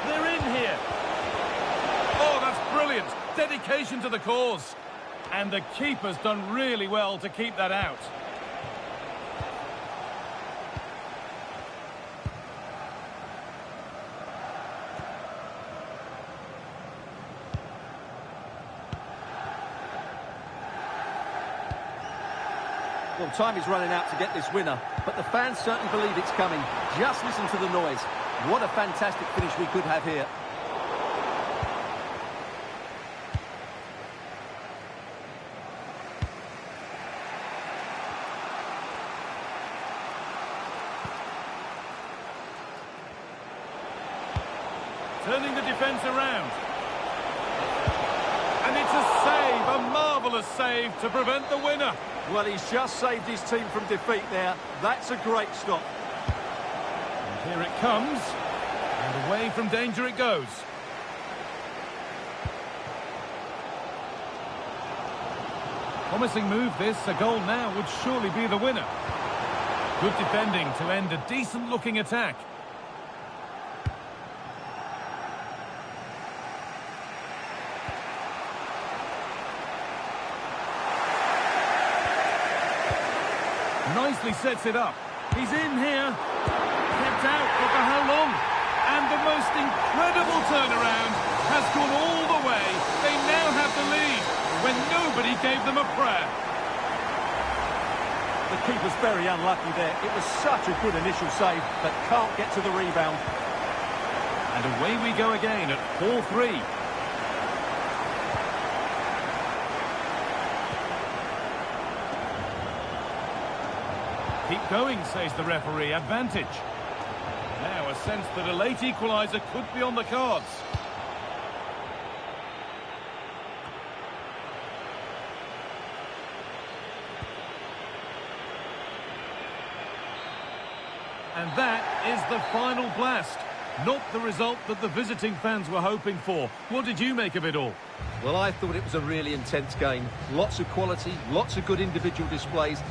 Speaker 4: They're in here. Oh, that's brilliant. Dedication to the cause. And the keeper's done really well to keep that out.
Speaker 5: Well, time is running out to get this winner, but the fans certainly believe it's coming. Just listen to the noise. What a fantastic finish we could have here.
Speaker 4: Turning the defence around. And it's a save, a marvellous save to prevent the winner.
Speaker 5: Well, he's just saved his team from defeat there. That's a great stop.
Speaker 4: And here it comes. And away from danger it goes. Promising move this. A goal now would surely be the winner. Good defending to end a decent-looking attack. Nicely sets it up. He's in here. Kept out, but for how long? And the most incredible turnaround has gone all the way. They now have the lead when nobody gave them a prayer.
Speaker 5: The keeper's very unlucky there. It was such a good initial save, but can't get to the rebound.
Speaker 4: And away we go again at 4-3. Keep going, says the referee. Advantage. Now a sense that a late equaliser could be on the cards. And that is the final blast. Not the result that the visiting fans were hoping for. What did you make of it all?
Speaker 5: Well, I thought it was a really intense game. Lots of quality, lots of good individual displays.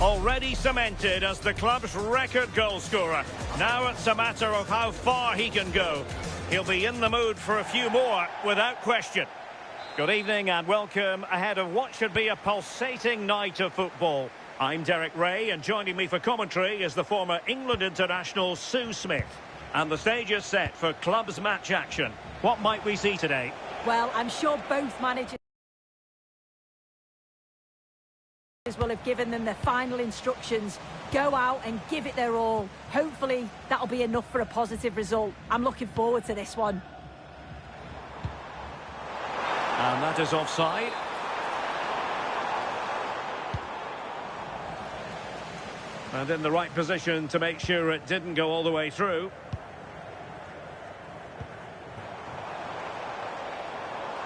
Speaker 1: already cemented as the club's record goal scorer. Now it's a matter of how far he can go. He'll be in the mood for a few more, without question. Good evening and welcome ahead of what should be a pulsating night of football. I'm Derek Ray, and joining me for commentary is the former England international Sue Smith. And the stage is set for clubs match action. What might we see today?
Speaker 2: Well, I'm sure both managers will have given them their final instructions. Go out and give it their all. Hopefully that'll be enough for a positive result. I'm looking forward to this one.
Speaker 1: And that is offside. And in the right position to make sure it didn't go all the way through.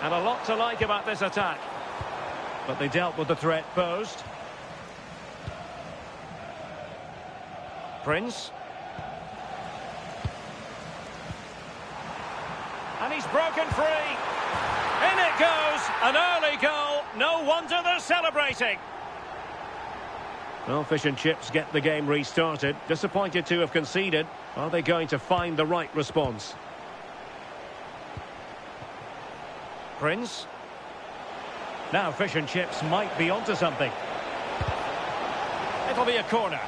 Speaker 1: And a lot to like about this attack. But they dealt with the threat posed. Prince. And he's broken free. In it goes. An early goal. No wonder they're celebrating. Well, Fish and Chips get the game restarted. Disappointed to have conceded. Are they going to find the right response? Prince. Now Fish and Chips might be onto something. It'll be a corner.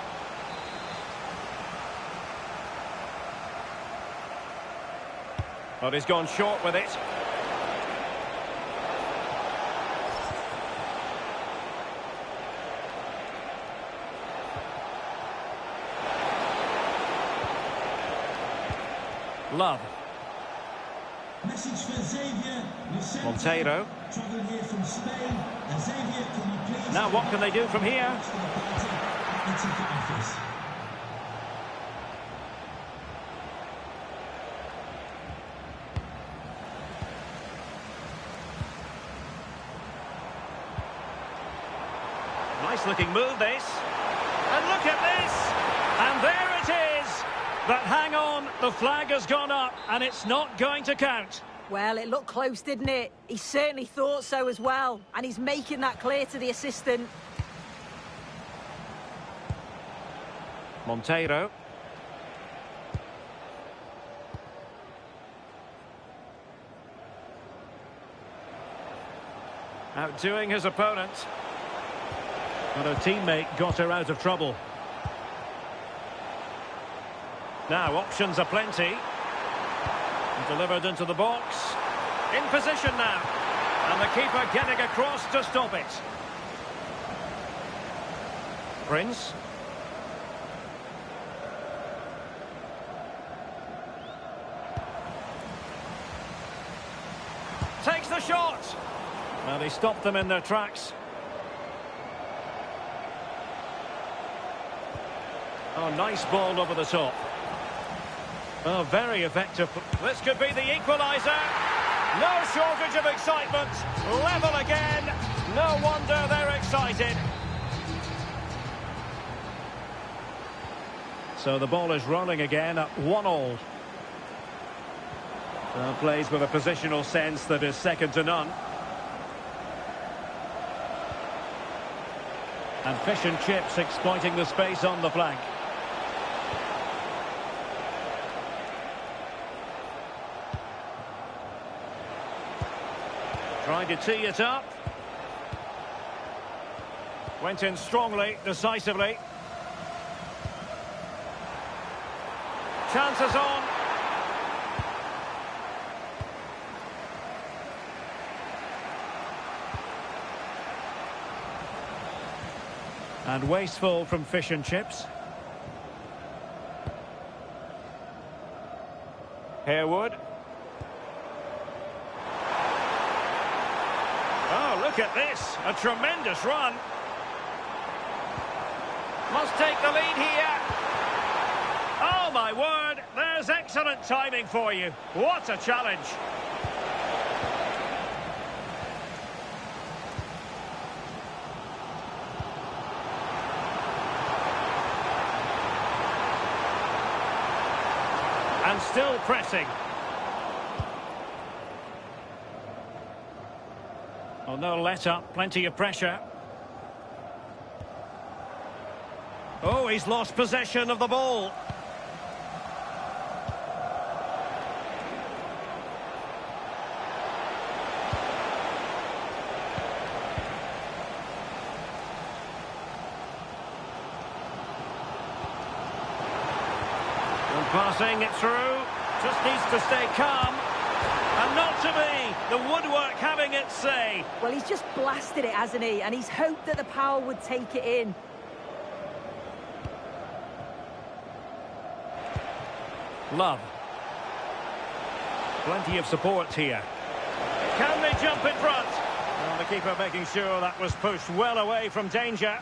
Speaker 1: But he's gone short with it. Love.
Speaker 3: Message for Xavier.
Speaker 1: Monteiro.
Speaker 3: Travelling here from Spain. And Xavier, can you please...
Speaker 1: Now what can they do from here?
Speaker 3: The ticket office.
Speaker 1: Nice looking move this. And look at this. And there it is. But hang on, the flag has gone up and it's not going to count.
Speaker 2: Well, it looked close, didn't it? He certainly thought so as well. And he's making that clear to the assistant.
Speaker 1: Monteiro. Outdoing his opponent. But her teammate got her out of trouble. Now, options are plenty. Delivered into the box. In position now. And the keeper getting across to stop it. Prince. Takes the shot. Well, he stopped them in their tracks. Oh, nice ball over the top. Oh, very effective. This could be the equaliser. No shortage of excitement. Level again. No wonder they're excited. So the ball is rolling again at 1-1. Plays with a positional sense that is second to none. And Fish and Chips exploiting the space on the flank. Trying to tee it up. Went in strongly, decisively. Chances on. And wasteful from Fish and Chips. Harewood. Oh, look at this. A tremendous run. Must take the lead here. Oh, my word. There's excellent timing for you. What a challenge. And still pressing. Oh, no let up, plenty of pressure. Oh, he's lost possession of the ball. And passing it through. Just needs to stay calm. And not to be. The woodwork having its say.
Speaker 2: Well, he's just blasted it, hasn't he? And he's hoped that the power would take it in.
Speaker 1: Love. Plenty of support here. Can they jump in front? Well, the keeper making sure that was pushed well away from danger.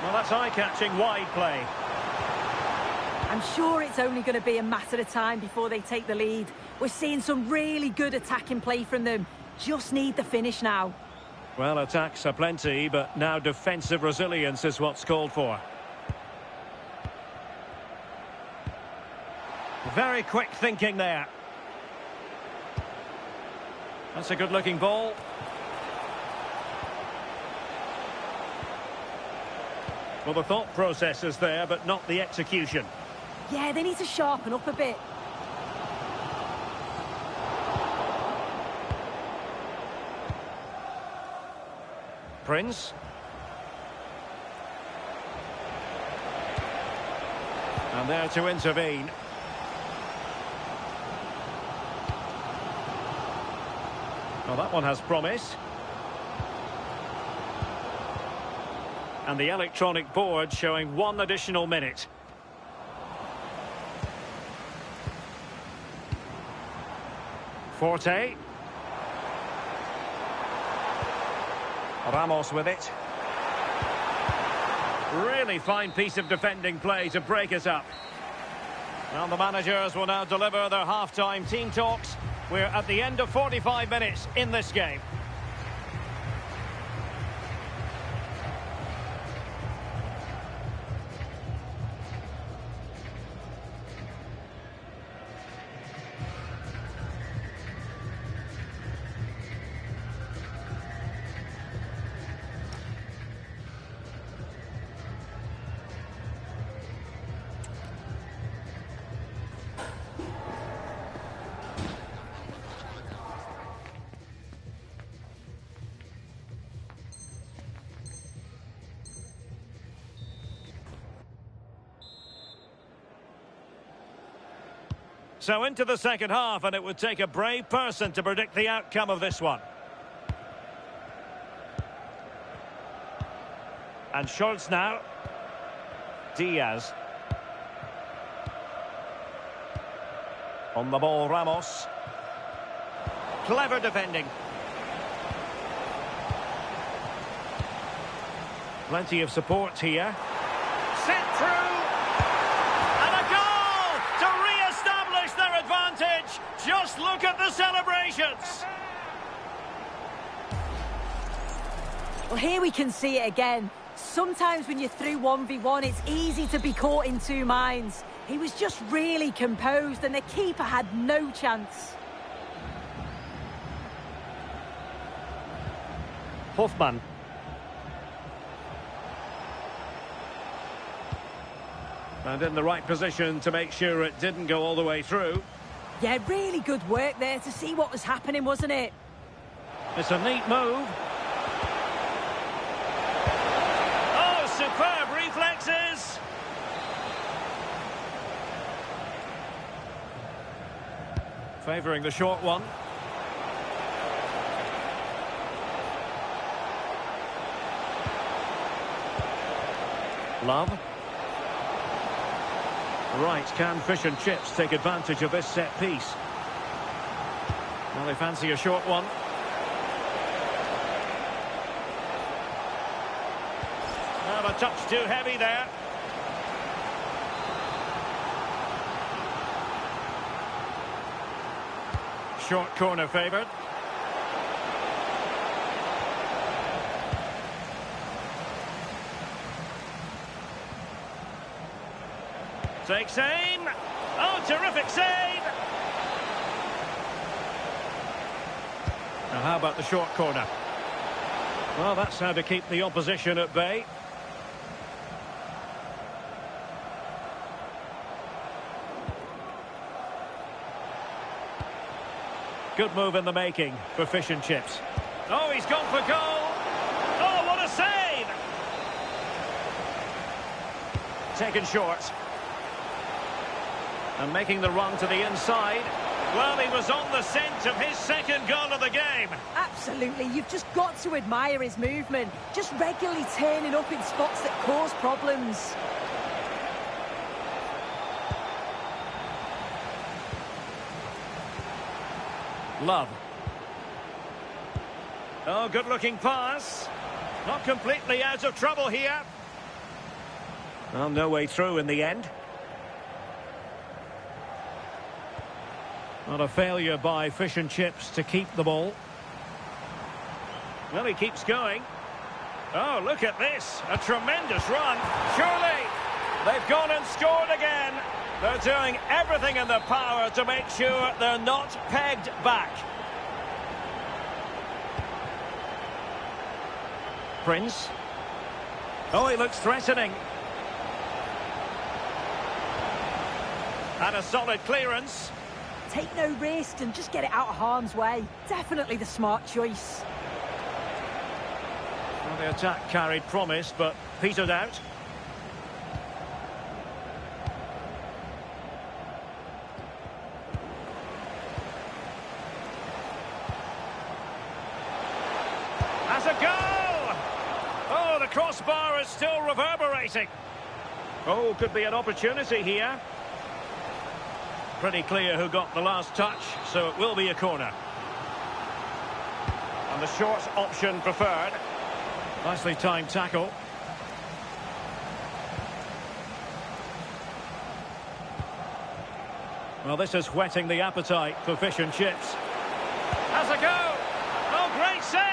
Speaker 1: Well, that's eye-catching wide play.
Speaker 2: I'm sure it's only going to be a matter of time before they take the lead. We're seeing some really good attacking play from them. Just need the finish now.
Speaker 1: Well, attacks are plenty, but now defensive resilience is what's called for. Very quick thinking there. That's a good-looking ball. Well, the thought process is there, but not the execution.
Speaker 2: Yeah, they need to sharpen up a bit.
Speaker 1: Prince. And there to intervene. Well, that one has promise. And the electronic board showing 1 additional minute. Forte. Ramos with it. Really fine piece of defending play to break us up. Well, the managers will now deliver their half-time team talks. We're at the end of 45 minutes in this game. So into the second half, and it would take a brave person to predict the outcome of this one. And Schultz now. Diaz. On the ball, Ramos. Clever defending. Plenty of support here. Sent through. Just look at the celebrations.
Speaker 2: Well, here we can see it again. Sometimes when you're through 1v1, it's easy to be caught in two minds. He was just really composed and the keeper had no chance.
Speaker 1: Hoffman. And in the right position to make sure it didn't go all the way through.
Speaker 2: Yeah, really good work there to see what was happening, wasn't it?
Speaker 1: It's a neat move. Oh, superb reflexes. Favouring the short one. Love. Right, can fish and chips take advantage of this set piece? Well, they fancy a short one. Well, a touch too heavy there. Short corner favoured. Takes aim. Oh, terrific save. Now, how about the short corner? Well, that's how to keep the opposition at bay. Good move in the making for Fish and Chips. Oh, he's gone for goal. Oh, what a save! Taken short. And making the run to the inside. Well, he was on the scent of his second goal of the game.
Speaker 2: Absolutely, you've just got to admire his movement. Just regularly turning up in spots that cause problems.
Speaker 1: Love. Oh, good-looking pass. Not completely out of trouble here. Well, no way through in the end. Not a failure by Fish and Chips to keep the ball. Well, he keeps going. Oh, look at this. A tremendous run. Surely they've gone and scored again. They're doing everything in their power to make sure they're not pegged back. Prince. Oh, he looks threatening. And a solid clearance.
Speaker 2: Take no risk and just get it out of harm's way. Definitely the smart choice.
Speaker 1: Well, the attack carried promise, but petered out. Has a goal! Oh, the crossbar is still reverberating. Oh, could be an opportunity here. Pretty clear who got the last touch, so it will be a corner. And the short option preferred. Nicely timed tackle. Well, this is whetting the appetite for Fish and Chips. Has a go! Oh, great save!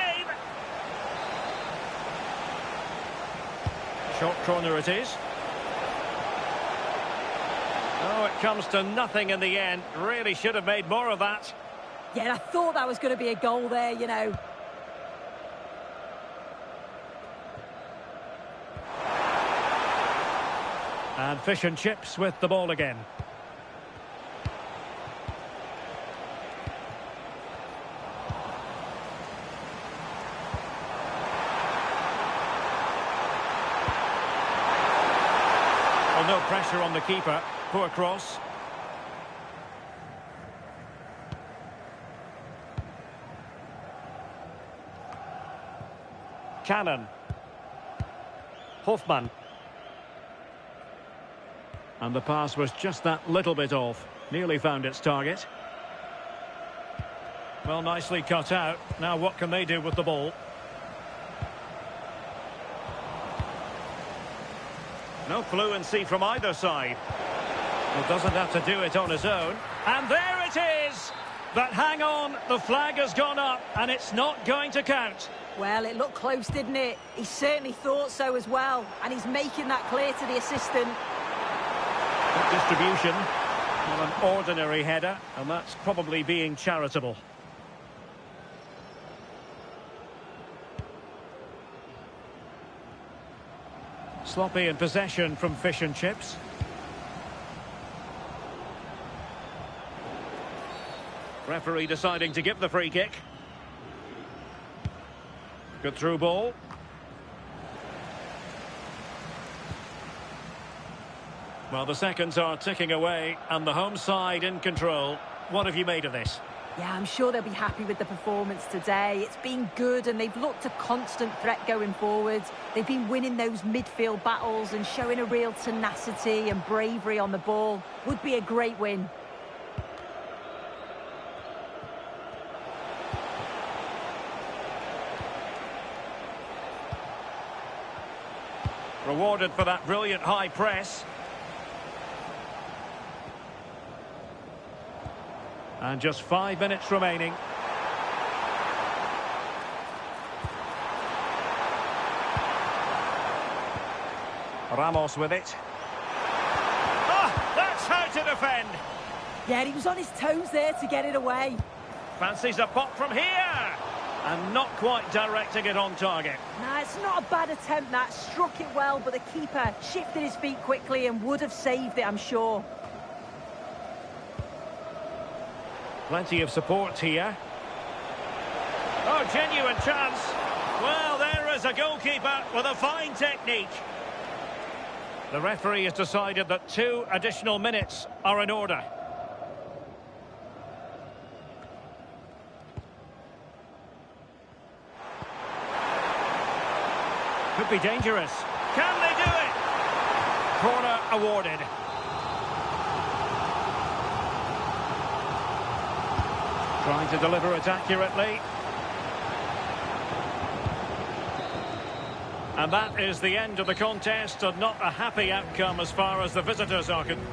Speaker 1: Short corner it is. Oh, it comes to nothing in the end. Really should have made more of that.
Speaker 2: Yeah, I thought that was going to be a goal there, you know.
Speaker 1: And Fish and Chips with the ball again. Well, no pressure on the keeper. Poor cross. Cannon. Hofmann. And the pass was just that little bit off. Nearly found its target. Well, nicely cut out. Now what can they do with the ball? No fluency from either side. Well, doesn't have to do it on his own. And there it is! But hang on, the flag has gone up and it's not going to count.
Speaker 2: Well, it looked close, didn't it? He certainly thought so as well. And he's making that clear to the assistant.
Speaker 1: Good distribution. Well, an ordinary header, and that's probably being charitable. Sloppy in possession from Fish and Chips. Referee deciding to give the free kick. Good through ball. Well, the seconds are ticking away, and the home side in control. What have you made of this?
Speaker 2: Yeah, I'm sure they'll be happy with the performance today. It's been good, and they've looked a constant threat going forwards. They've been winning those midfield battles and showing a real tenacity and bravery on the ball. Would be a great win.
Speaker 1: Rewarded for that brilliant high press. And just 5 minutes remaining. Ramos with it. Ah, that's how to defend.
Speaker 2: Yeah, he was on his toes there to get it away.
Speaker 1: Fancies a pop from here. And not quite directing it on target.
Speaker 2: Nah, it's not a bad attempt, that. Struck it well, but the keeper shifted his feet quickly and would have saved it, I'm sure.
Speaker 1: Plenty of support here. Oh, genuine chance. Well, there is a goalkeeper with a fine technique. The referee has decided that 2 additional minutes are in order. Could be dangerous. Can they do it? Corner awarded. Trying to deliver it accurately. And that is the end of the contest, and not a happy outcome as far as the visitors are concerned.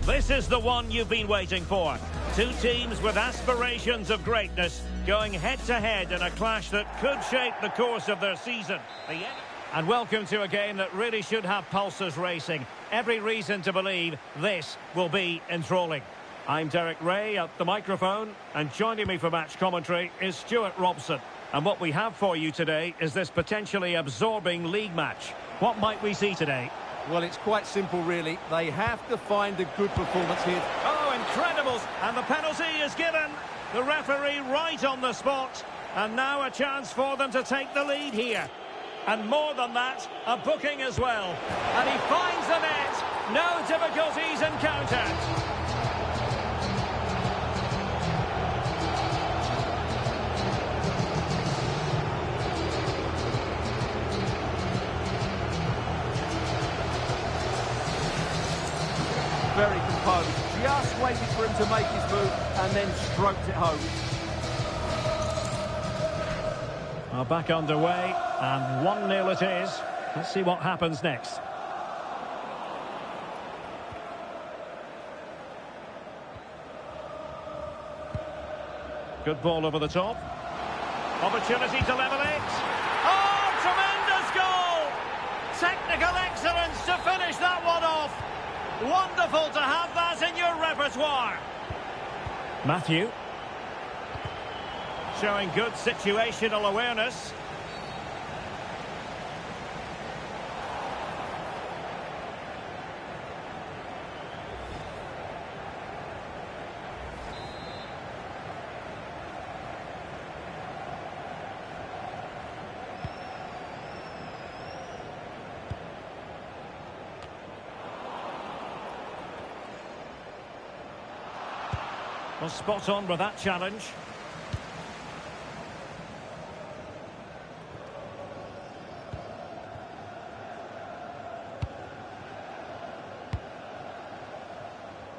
Speaker 1: This is the one you've been waiting for. 2 teams with aspirations of greatness going head-to-head in a clash that could shape the course of their season. And welcome to a game that really should have pulses racing. Every reason to believe this will be enthralling. I'm Derek Ray at the microphone, and joining me for match commentary is Stuart Robson. And what we have for you today is this potentially absorbing league match. What might we see today?
Speaker 5: Well, it's quite simple, really. They have to find a good performance here.
Speaker 1: Oh, incredibles! And the penalty is given. The referee right on the spot. And now a chance for them to take the lead here. And more than that, a booking as well. And he finds the net. No difficulties encountered.
Speaker 5: Very composed, just waited for him to make his move and then stroked it home.
Speaker 1: Well, back underway, and 1-0 it is. Let's see what happens next. Good ball over the top. Opportunity to level it. Oh, tremendous goal! Technical excellence to finish that one off. Wonderful to have that in your repertoire. Matthew. Showing good situational awareness. Well, spot on with that challenge.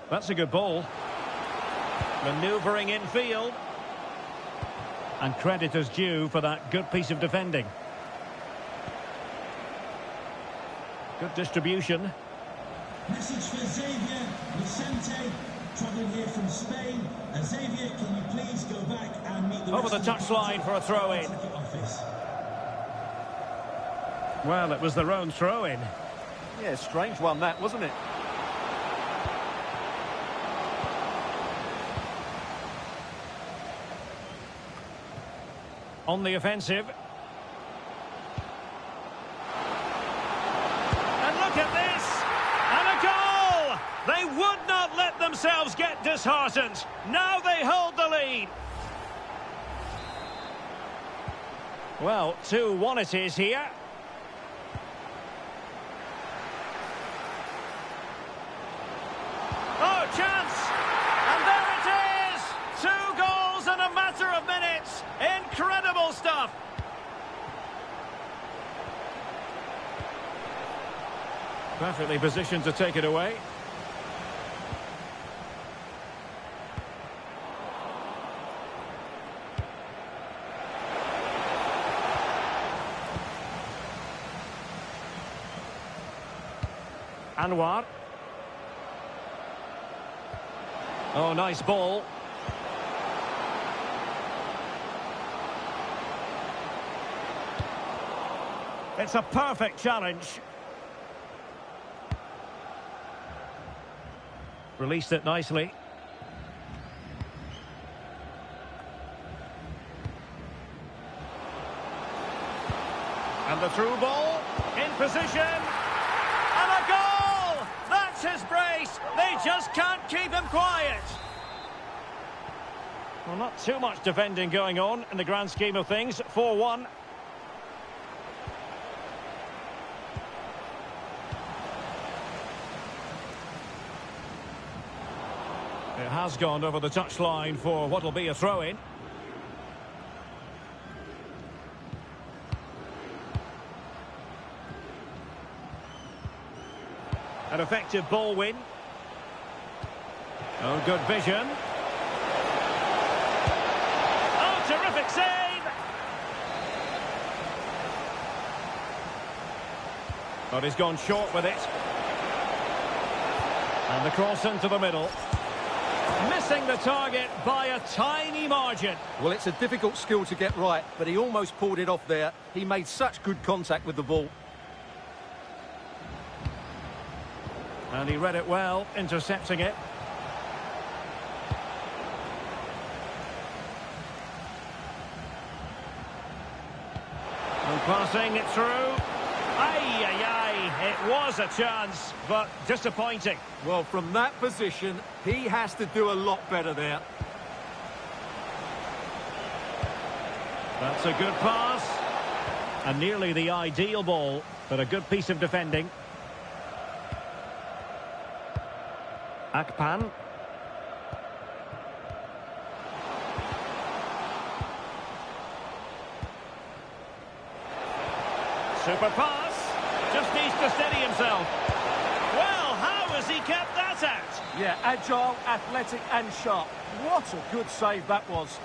Speaker 1: That's a good ball. Manoeuvring infield. And credit is due for that good piece of defending. Good distribution.
Speaker 3: Message for Xavier Vicente, travelling here from Spain. Xavier, can you please go back and meet the
Speaker 1: over the touchline for a throw-in. Well, it was their own throw-in.
Speaker 5: Yeah, strange one that, wasn't it?
Speaker 1: on the offensive. And look at this! And a goal! They would not let themselves get disheartened. Now they hold the lead. Well, 2-1 it is here. Oh, chance! And there it is! 2 goals in a matter of minutes. Incredible stuff. Perfectly positioned to take it away. Anwar. Oh, nice ball. It's a perfect challenge. Released it nicely. And the through ball. In position. And a goal! That's his brace. They just can't keep him quiet. Well, not too much defending going on in the grand scheme of things. 4-1. It has gone over the touchline for what will be a throw-in. An effective ball win. Oh, good vision. Oh, terrific save! But he's gone short with it. And the cross into the middle. Missing the target by a tiny margin.
Speaker 5: Well, it's a difficult skill to get right, but he almost pulled it off there. He made such good contact with the ball.
Speaker 1: And he read it well, intercepting it. And passing it through. Ay, ay, ay. It was a chance, but disappointing.
Speaker 5: Well, from that position, he has to do a lot better there.
Speaker 1: That's a good pass. And nearly the ideal ball, but a good piece of defending. Akpan. Super pass. Just needs to steady himself. Well, how has he kept that out?
Speaker 5: Yeah, agile, athletic and sharp. What a good save that was.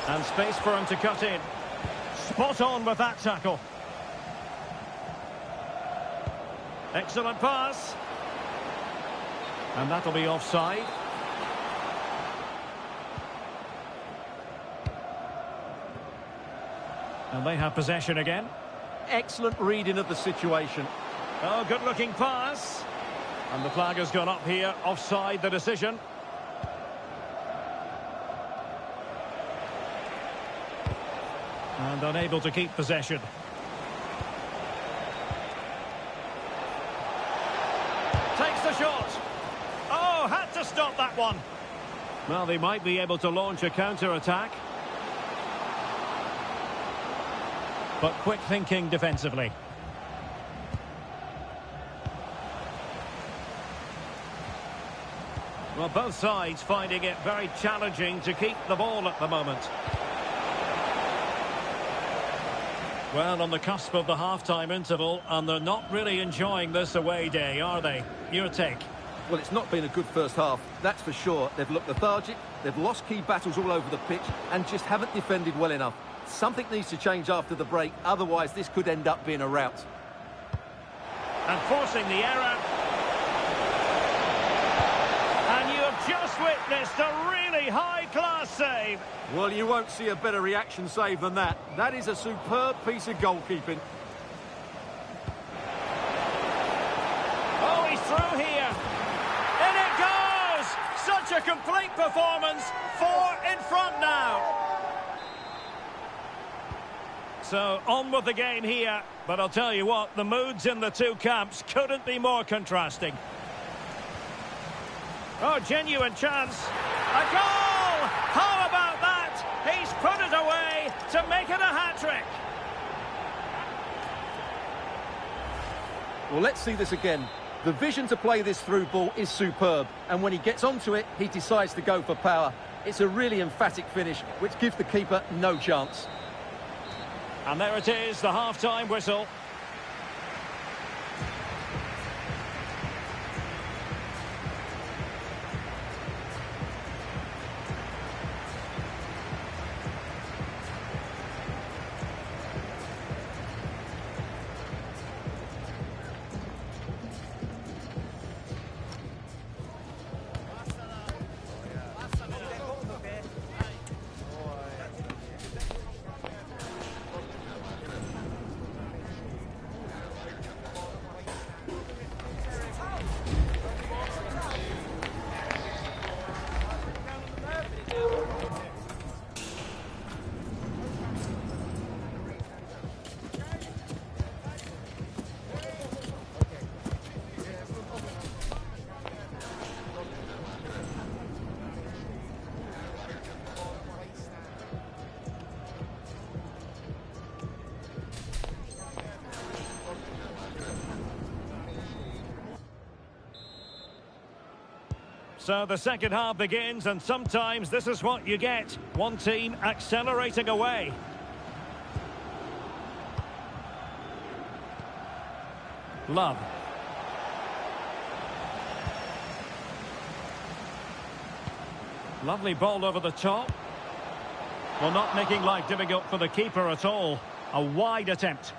Speaker 1: And space for him to cut in. Spot on with that tackle. Excellent pass. And that'll be offside. And they have possession again.
Speaker 5: Excellent reading of the situation.
Speaker 1: Oh, good-looking pass. And the flag has gone up here. Offside the decision. And unable to keep possession. Takes the shot. Oh, had to stop that one. Well, they might be able to launch a counter-attack. But quick thinking defensively. Well, both sides finding it very challenging to keep the ball at the moment. Well, on the cusp of the half-time interval, and they're not really enjoying this away day, are they? Your take?
Speaker 5: Well, it's not been a good first half, that's for sure. They've looked lethargic, they've lost key battles all over the pitch, and just haven't defended well enough. Something needs to change after the break, otherwise this could end up being a rout.
Speaker 1: And forcing the error. And you have just witnessed a really high-class save.
Speaker 5: Well, you won't see a better reaction save than that. That is a superb piece of goalkeeping.
Speaker 1: Oh, he's through here. In it goes! a complete performance. 4 in front now. So, on with the game here. But I'll tell you what, the moods in the two camps couldn't be more contrasting. Oh, genuine chance. A goal! How about that? He's put it away to make it a hat-trick.
Speaker 5: Well, let's see this again. The vision to play this through ball is superb, and when he gets onto it, he decides to go for power. It's a really emphatic finish, which gives the keeper no chance.
Speaker 1: And there it is, the half-time whistle. So the second half begins, and sometimes this is what you get. One team accelerating away. Love. Lovely ball over the top. Well, not making life difficult for the keeper at all. A wide attempt.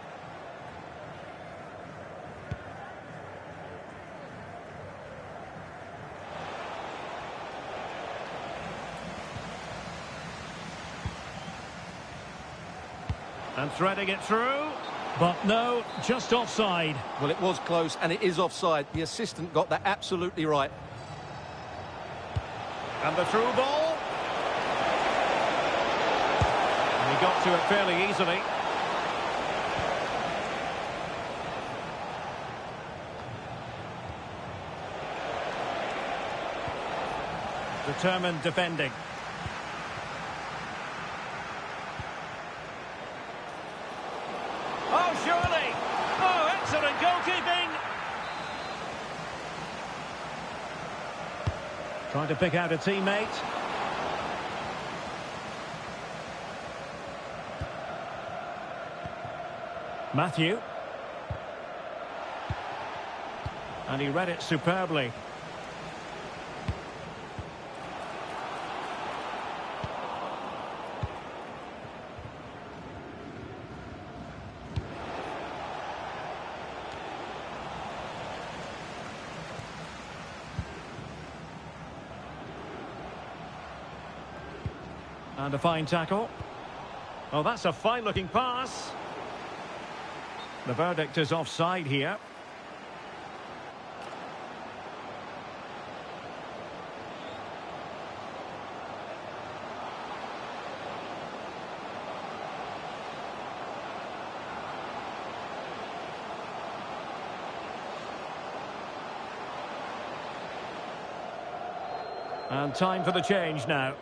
Speaker 1: And threading it through, but no, just offside.
Speaker 5: Well, it was close, and it is offside. The assistant got that absolutely right.
Speaker 1: And the through ball. And he got to it fairly easily. Determined defending. Oh, surely! Oh, excellent goalkeeping! Trying to pick out a teammate. Matthew. And he read it superbly. And a fine tackle. Oh, that's a fine-looking pass. The verdict is offside here. And time for the change now.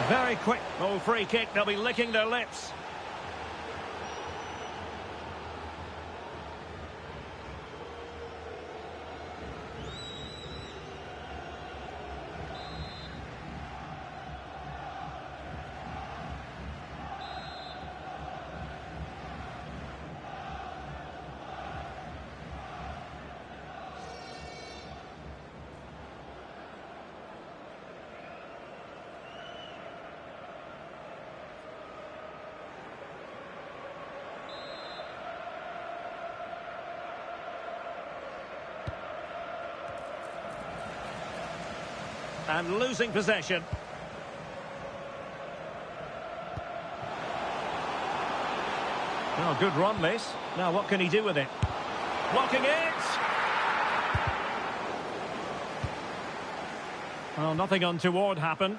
Speaker 1: Very quick. Oh, free kick. They'll be licking their lips. and losing possession. Oh, good run this. Now what can he do with it? Blocking it! Well, nothing untoward happened.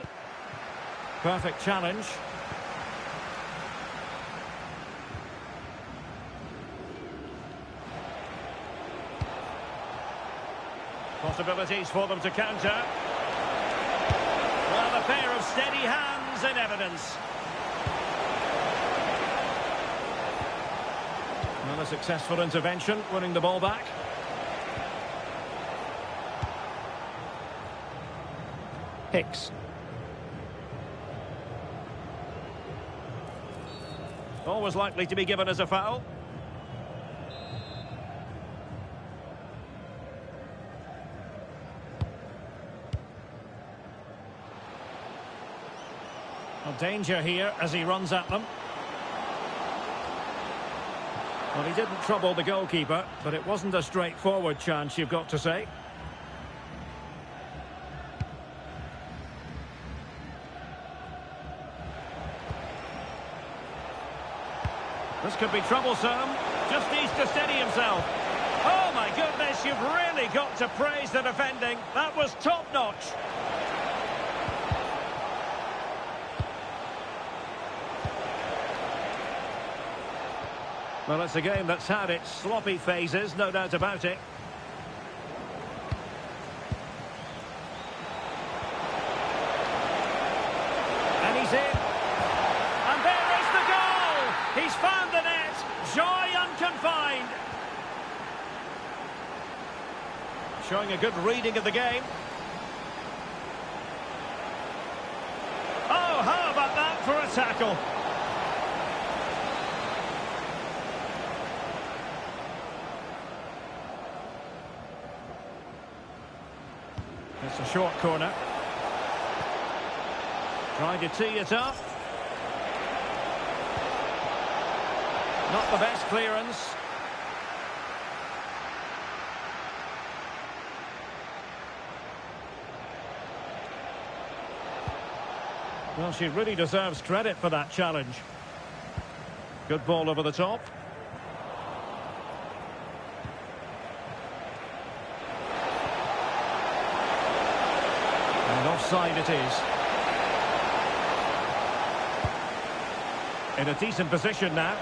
Speaker 1: Perfect challenge. Possibilities for them to counter. Well, a pair of steady hands in evidence. Well, a successful intervention, winning the ball back. Hicks. Always likely to be given as a foul. Well, danger here as he runs at them. Well, he didn't trouble the goalkeeper, but it wasn't a straightforward chance, you've got to say. This could be troublesome. Just needs to steady himself. Oh, my goodness, you've really got to praise the defending. That was top-notch. Well, it's a game that's had its sloppy phases, no doubt about it. And he's in. And there is the goal! He's found the net. Joy unconfined. Showing a good reading of the game. Oh, how about that for a tackle? It's a short corner. Trying to tee it up. Not the best clearance. Well, she really deserves credit for that challenge. Good ball over the top. And offside it is. In a decent position now.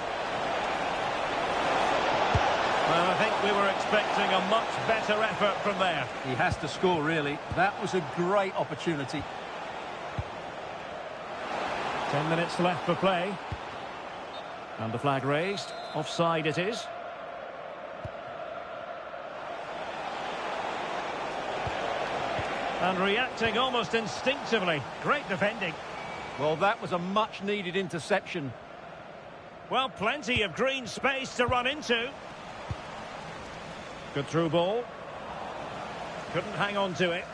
Speaker 1: Well, I think we were expecting a much better effort from there.
Speaker 5: He has to score, really. That was a great opportunity.
Speaker 1: 10 minutes left for play. And the flag raised. Offside it is. And reacting almost instinctively. Great defending.
Speaker 5: Well, that was a much-needed interception.
Speaker 1: Well, plenty of green space to run into. Good through ball. Couldn't hang on to it.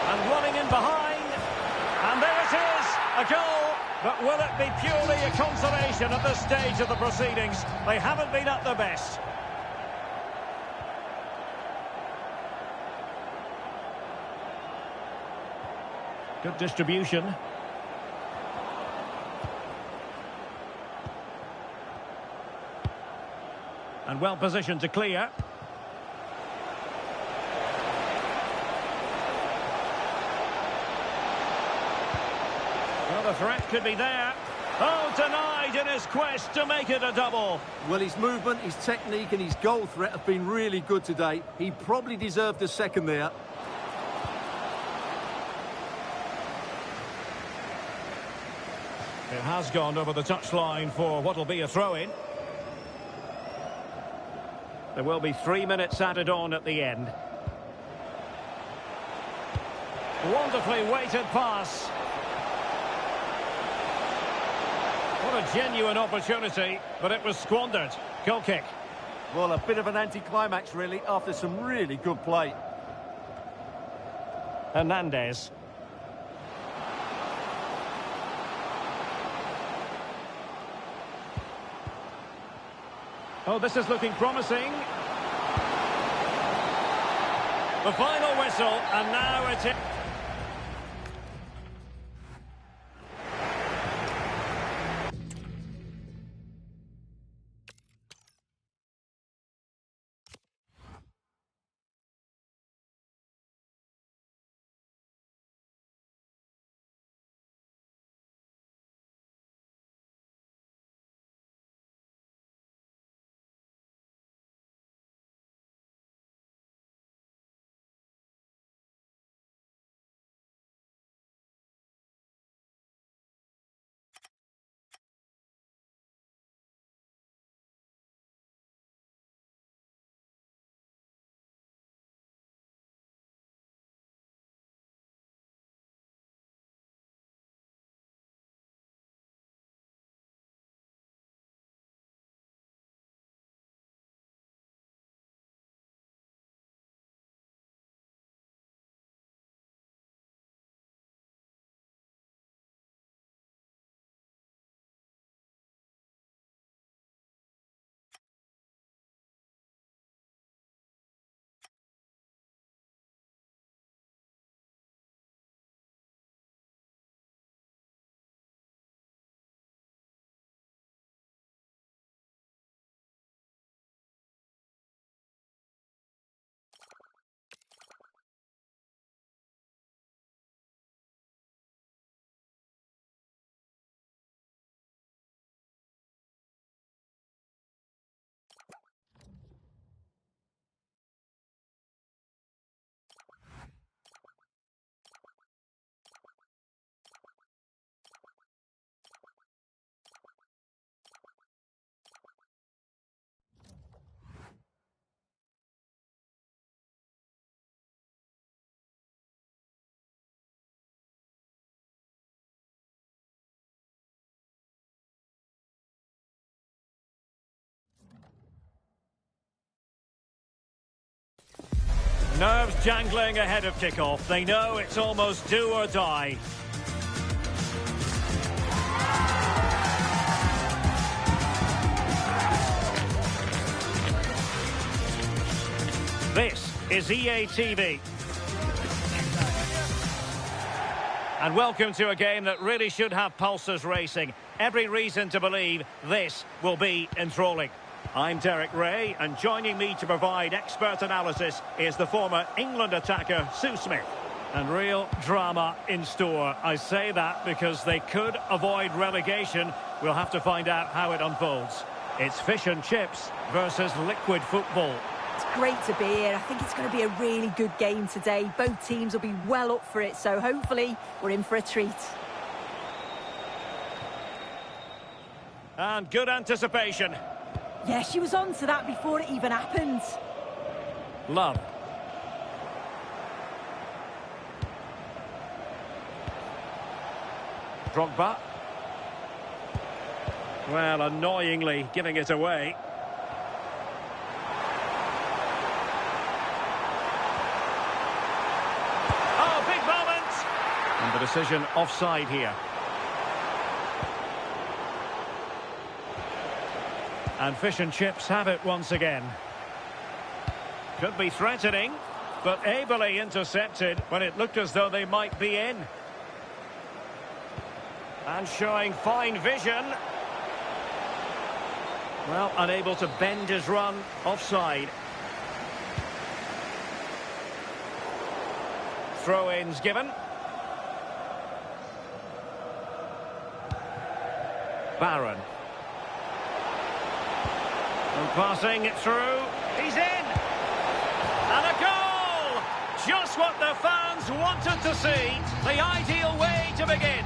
Speaker 1: And running in behind. And there it is, a goal. But will it be purely a consolation at this stage of the proceedings? They haven't been at their best. Good distribution. And well positioned to clear. Well, the threat could be there. Oh, denied in his quest to make it a double.
Speaker 5: Well, his movement, his technique and his goal threat have been really good today. He probably deserved a second there.
Speaker 1: It has gone over the touchline for what will be a throw-in. There will be 3 minutes added on at the end. Wonderfully weighted pass. What a genuine opportunity, but it was squandered. Goal kick.
Speaker 5: Well, a bit of an anticlimax, really, after some really good play.
Speaker 1: Hernandez. Oh, this is looking promising. The final whistle, and now it's in. Nerves jangling ahead of kickoff. They know it's almost do or die. This is EA TV. And welcome to a game that really should have pulses racing. Every reason to believe this will be enthralling. I'm Derek Ray, and joining me to provide expert analysis is the former England attacker, Sue Smith. And real drama in store. I say that because they could avoid relegation. We'll have to find out how it unfolds. It's fish and chips versus liquid football.
Speaker 2: It's great to be here. I think it's going to be a really good game today. Both teams will be well up for it, so hopefully we're in for a treat.
Speaker 1: And good anticipation.
Speaker 2: Yeah, she was on to that before it even happened.
Speaker 1: Love. Drogba. Well, annoyingly giving it away. Oh, big moment! And the decision offside here. And fish and chips have it once again. Could be threatening, but ably intercepted when it looked as though they might be in. And showing fine vision. Well, unable to bend his run offside. Throw-ins given. Barron. And passing it through. He's in! And a goal! Just what the fans wanted to see. The ideal way to begin.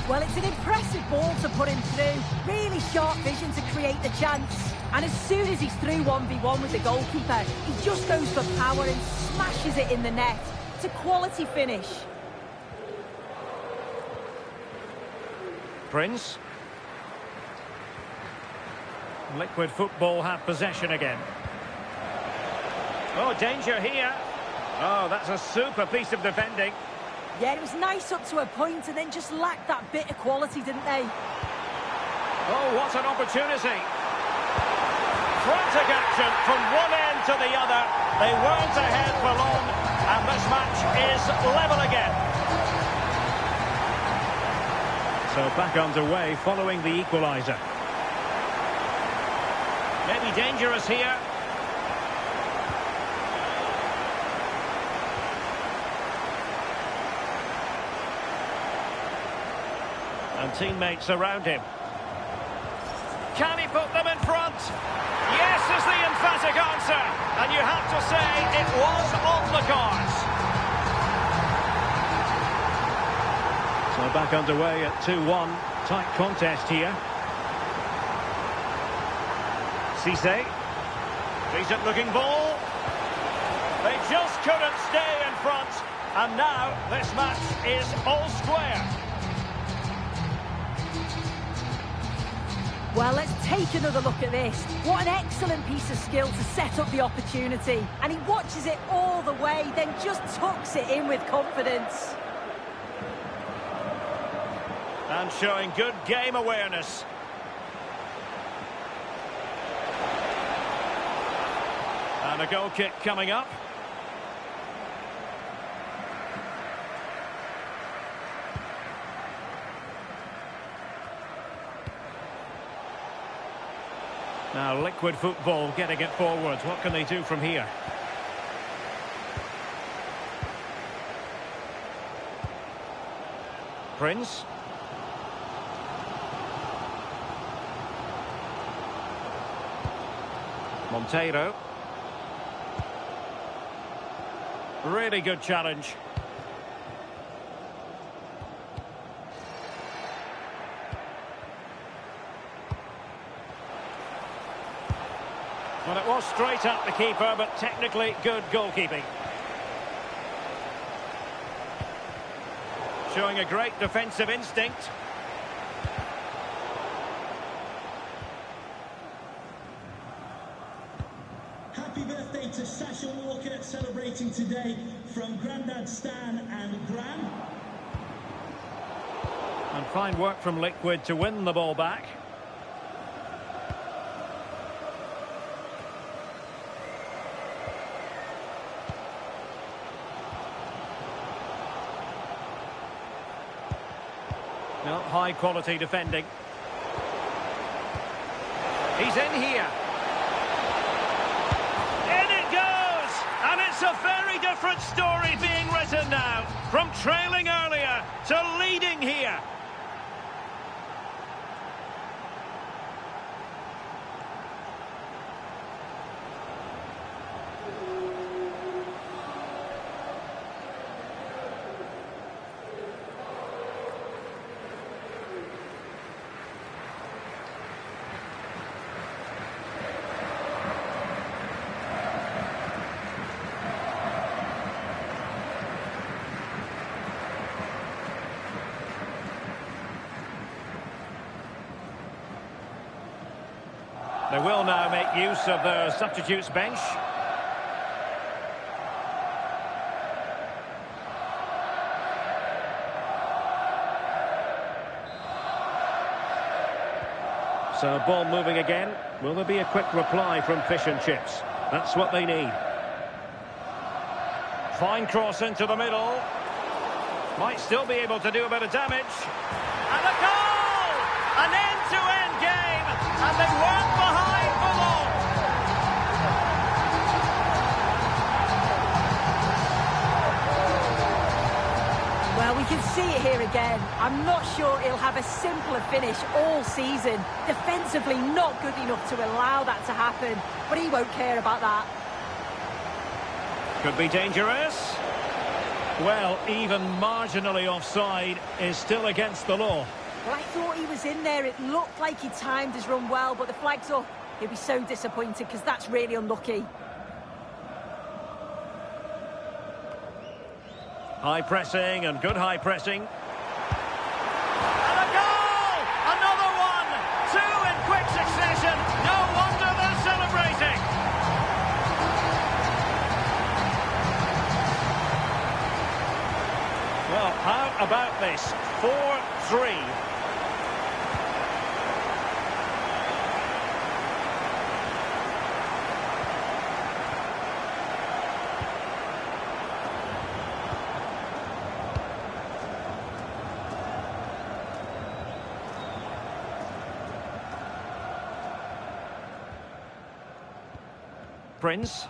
Speaker 2: Well, it's an impressive ball to put him through. Really sharp vision to create the chance. And as soon as he's through 1v1 with the goalkeeper, he just goes for power and smashes it in the net. It's a quality finish.
Speaker 1: Prince. Liquid football have possession again. Oh, danger here. Oh, that's a super piece of defending.
Speaker 2: Yeah, it was nice up to a point and then just lacked that bit of quality, didn't they?
Speaker 1: Oh, what an opportunity. Frantic action from one end to the other. They weren't ahead for long, and this match is level again. So back underway following the equaliser. Maybe dangerous here. And teammates around him. Can he put them in front? Yes is the emphatic answer. And you have to say it was on the cards. So back underway at 2-1. Tight contest here. Cisse. Decent looking ball. They just couldn't stay in front. And now this match is all square.
Speaker 2: Well, let's take another look at this. What an excellent piece of skill to set up the opportunity. And he watches it all the way, then just tucks it in with confidence.
Speaker 1: And showing good game awareness. And a goal kick coming up. Now, Liquid Football getting it forwards. What can they do from here? Prince. Monteiro. Really good challenge. Well, it was straight at the keeper, but technically good goalkeeping. Showing a great defensive instinct.
Speaker 3: Happy birthday to Sasha Walker, celebrating today from Grandad Stan and Gran.
Speaker 1: And fine work from Liquid to win the ball back. No, high quality defending. He's in here. In it goes! And it's a very different story being written now. From trailing earlier to leading here. They will now make use of their substitutes bench. So ball moving again. Will there be a quick reply from Fish and Chips? That's what they need. Fine cross into the middle. Might still be able to do a bit of damage. And a goal! An end-to-end game, and they weren't behind for long.
Speaker 2: Well, we can see it here again. I'm not sure he'll have a simpler finish all season. Defensively not good enough to allow that to happen, but he won't care about that.
Speaker 1: Could be dangerous. Well, even marginally offside is still against the law.
Speaker 2: Well, I thought he was in there. It looked like he timed his run well, but the flag's up. He'll be so disappointed because that's really unlucky.
Speaker 1: High pressing and good high pressing. And a goal! Another one! Two in quick succession. No wonder they're celebrating. Well, how about this? 4-3. Prince.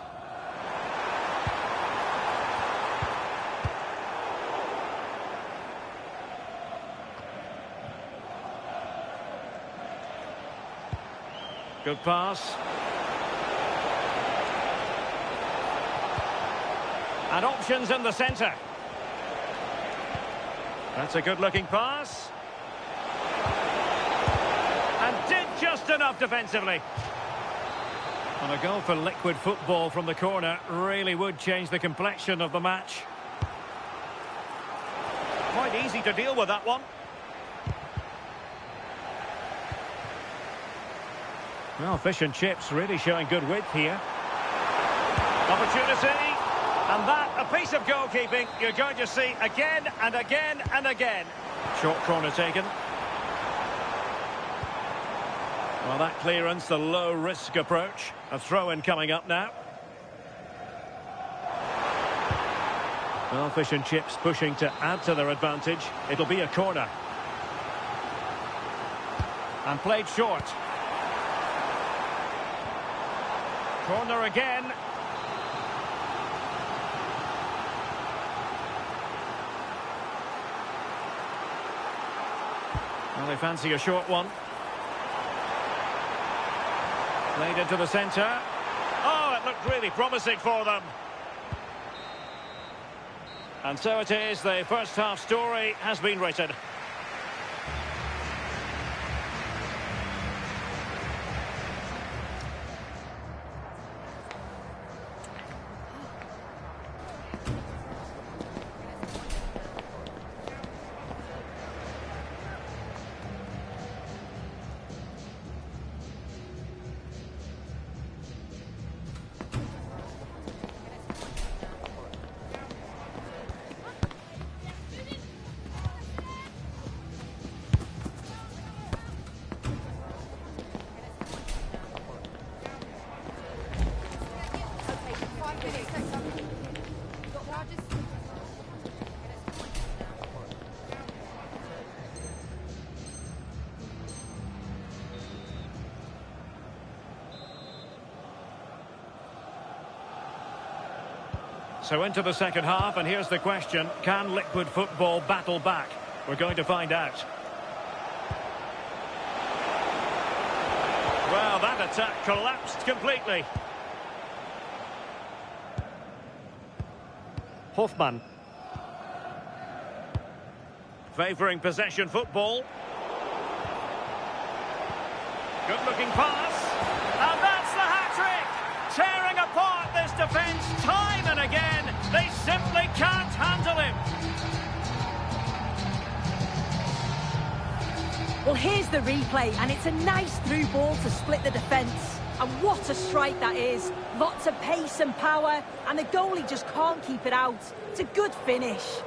Speaker 1: Good pass. And options in the centre. That's a good-looking pass. And did just enough defensively. And a goal for Liquid Football from the corner really would change the complexion of the match. Quite easy to deal with that one. Well, Fish and Chips really showing good width here. Opportunity. And that, a piece of goalkeeping you're going to see again and again and again. Short corner taken. Well, that clearance, the low-risk approach. A throw-in coming up now. Well, Fish and Chips pushing to add to their advantage. It'll be a corner. And played short. Corner again. Well, they fancy a short one. Played into the centre. Oh, it looked really promising for them. And so it is, the first half story has been written. So into the second half, and here's the question. Can Liquid Football battle back? We're going to find out. Well, that attack collapsed completely. Hofmann. Favouring possession football. Good-looking pass. And that's the hat-trick! Tearing apart this defence time and again. They simply can't handle him.
Speaker 2: Well, here's the replay, and it's a nice through ball to split the defence. And what a strike that is. Lots of pace and power, and the goalie just can't keep it out. It's a good finish.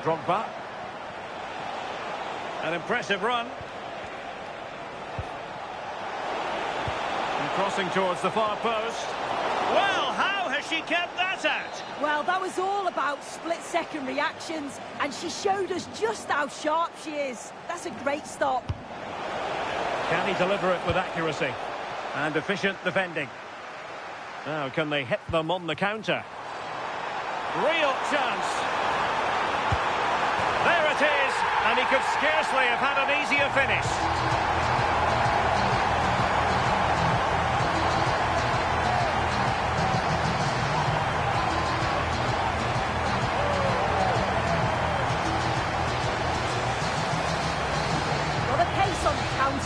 Speaker 1: Drogba. An impressive run. And crossing towards the far post. Well, how has she kept that out?
Speaker 2: Well, that was all about split-second reactions, and she showed us just how sharp she is. That's a great stop.
Speaker 1: Can he deliver it with accuracy? And efficient defending. Now, can they hit them on the counter? Real chance. There it is, and he could scarcely have had an easier finish.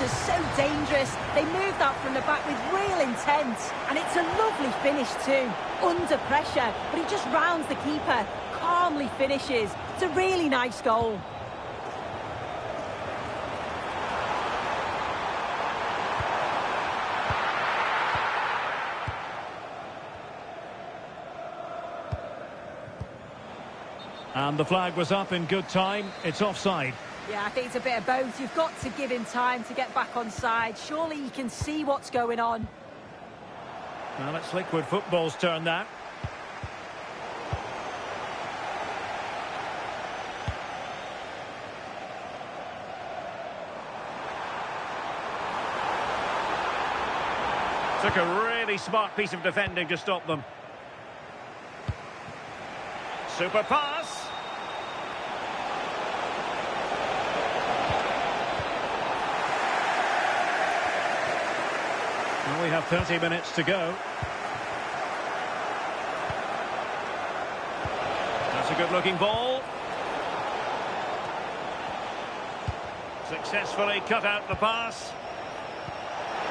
Speaker 2: Is so dangerous. They move that from the back with real intent, and it's a lovely finish too. Under pressure, but he just rounds the keeper, calmly finishes. It's a really nice goal.
Speaker 1: And the flag was up in good time. It's offside.
Speaker 2: Yeah, I think it's a bit of both. You've got to give him time to get back on side. Surely he can see what's going on.
Speaker 1: Well, it's Liquid Football's turn now. Took a really smart piece of defending to stop them. Super pass. Well, we have 30 minutes to go. That's a good-looking ball. Successfully cut out the pass.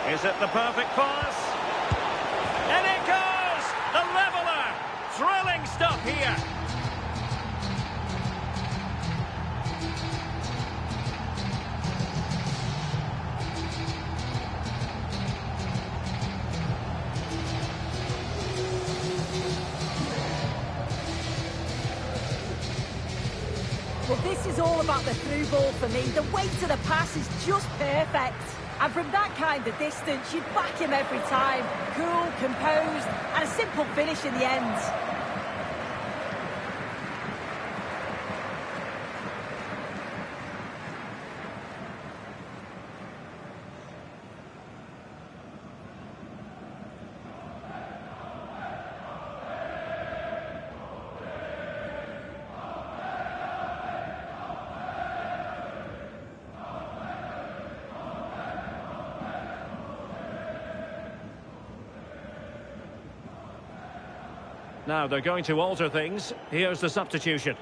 Speaker 1: Is it the perfect pass? And it goes! The leveller! Thrilling stuff here.
Speaker 2: Well, this is all about the through ball for me. The weight of the pass is just perfect. And from that kind of distance, you'd back him every time. Cool, composed, and a simple finish in the end.
Speaker 1: Now they're going to alter things. Here's the substitution.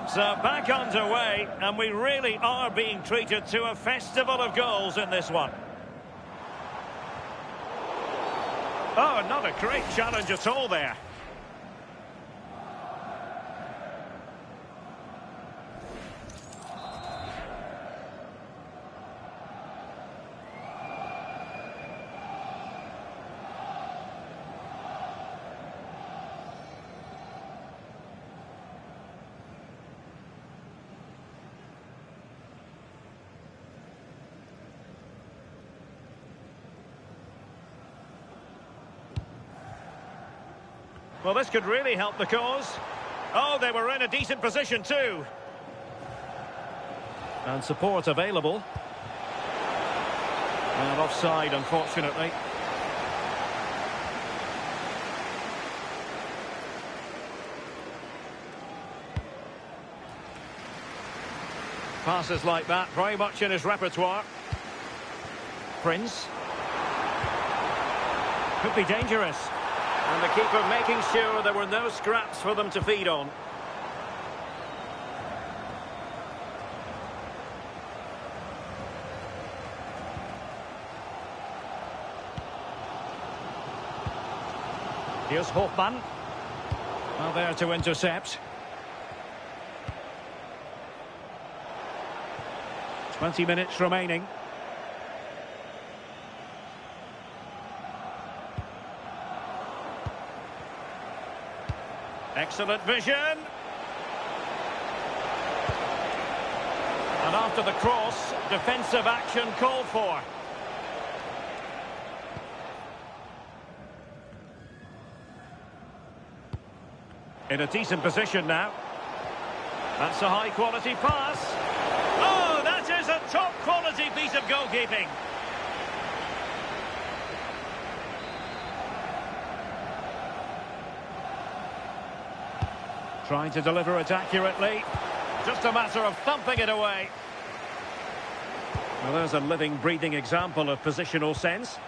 Speaker 1: So back underway, and we really are being treated to a festival of goals in this one. Oh, not a great challenge at all there. Well, this could really help the cause. Oh, they were in a decent position too. And support available. And offside, unfortunately. Passes like that, very much in his repertoire. Prince. Could be dangerous. And the keeper making sure there were no scraps for them to feed on. Here's Hofmann. Well, there to intercept. 20 minutes remaining. Excellent vision. And after the cross, defensive action called for. In a decent position now. That's a high-quality pass. Oh, that is a top-quality piece of goalkeeping. Trying to deliver it accurately. Just a matter of thumping it away. Well, there's a living, breathing example of positional sense.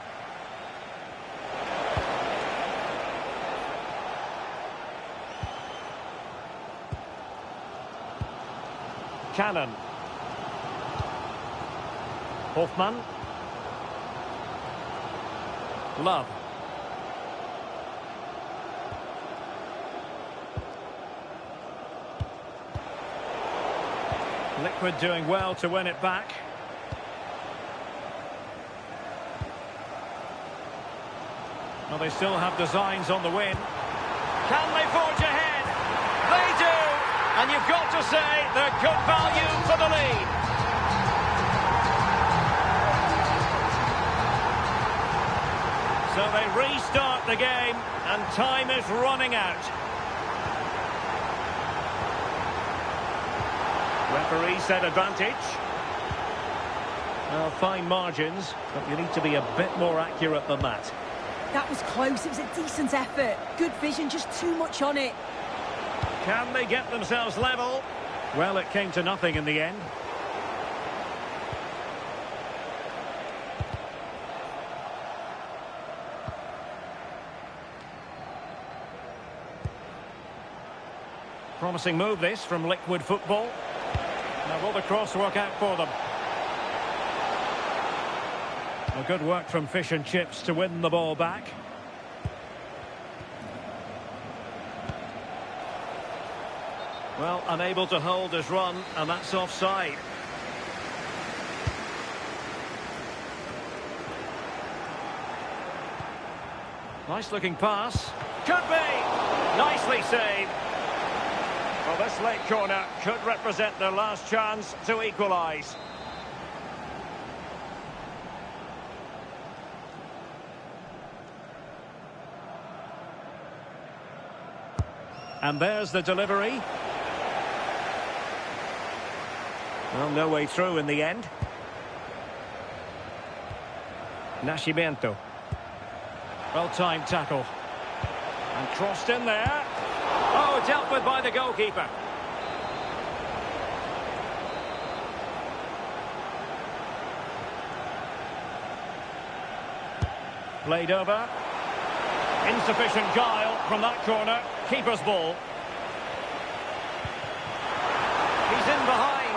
Speaker 1: Cannon. Hofmann. Love. Liquid doing well to win it back. Well, they still have designs on the win. Can they forge ahead? They do! And you've got to say they're good value for the lead. So they restart the game, and time is running out. Referee said advantage. Well, fine margins, but you need to be a bit more accurate than that.
Speaker 2: That was close. It was a decent effort. Good vision, just too much on it.
Speaker 1: Can they get themselves level? Well, it came to nothing in the end. Promising move this from Liquid Football. Now will the cross work out for them? A good work from Fish and Chips to win the ball back. Well, unable to hold his run, and that's offside. Nice looking pass. Could be! Nicely saved. Well, this late corner could represent their last chance to equalise. And there's the delivery. Well, no way through in the end. Nascimento. Well-timed tackle. And crossed in there. Oh, dealt with by the goalkeeper. Played over. Insufficient guile from that corner. Keeper's ball. He's in behind.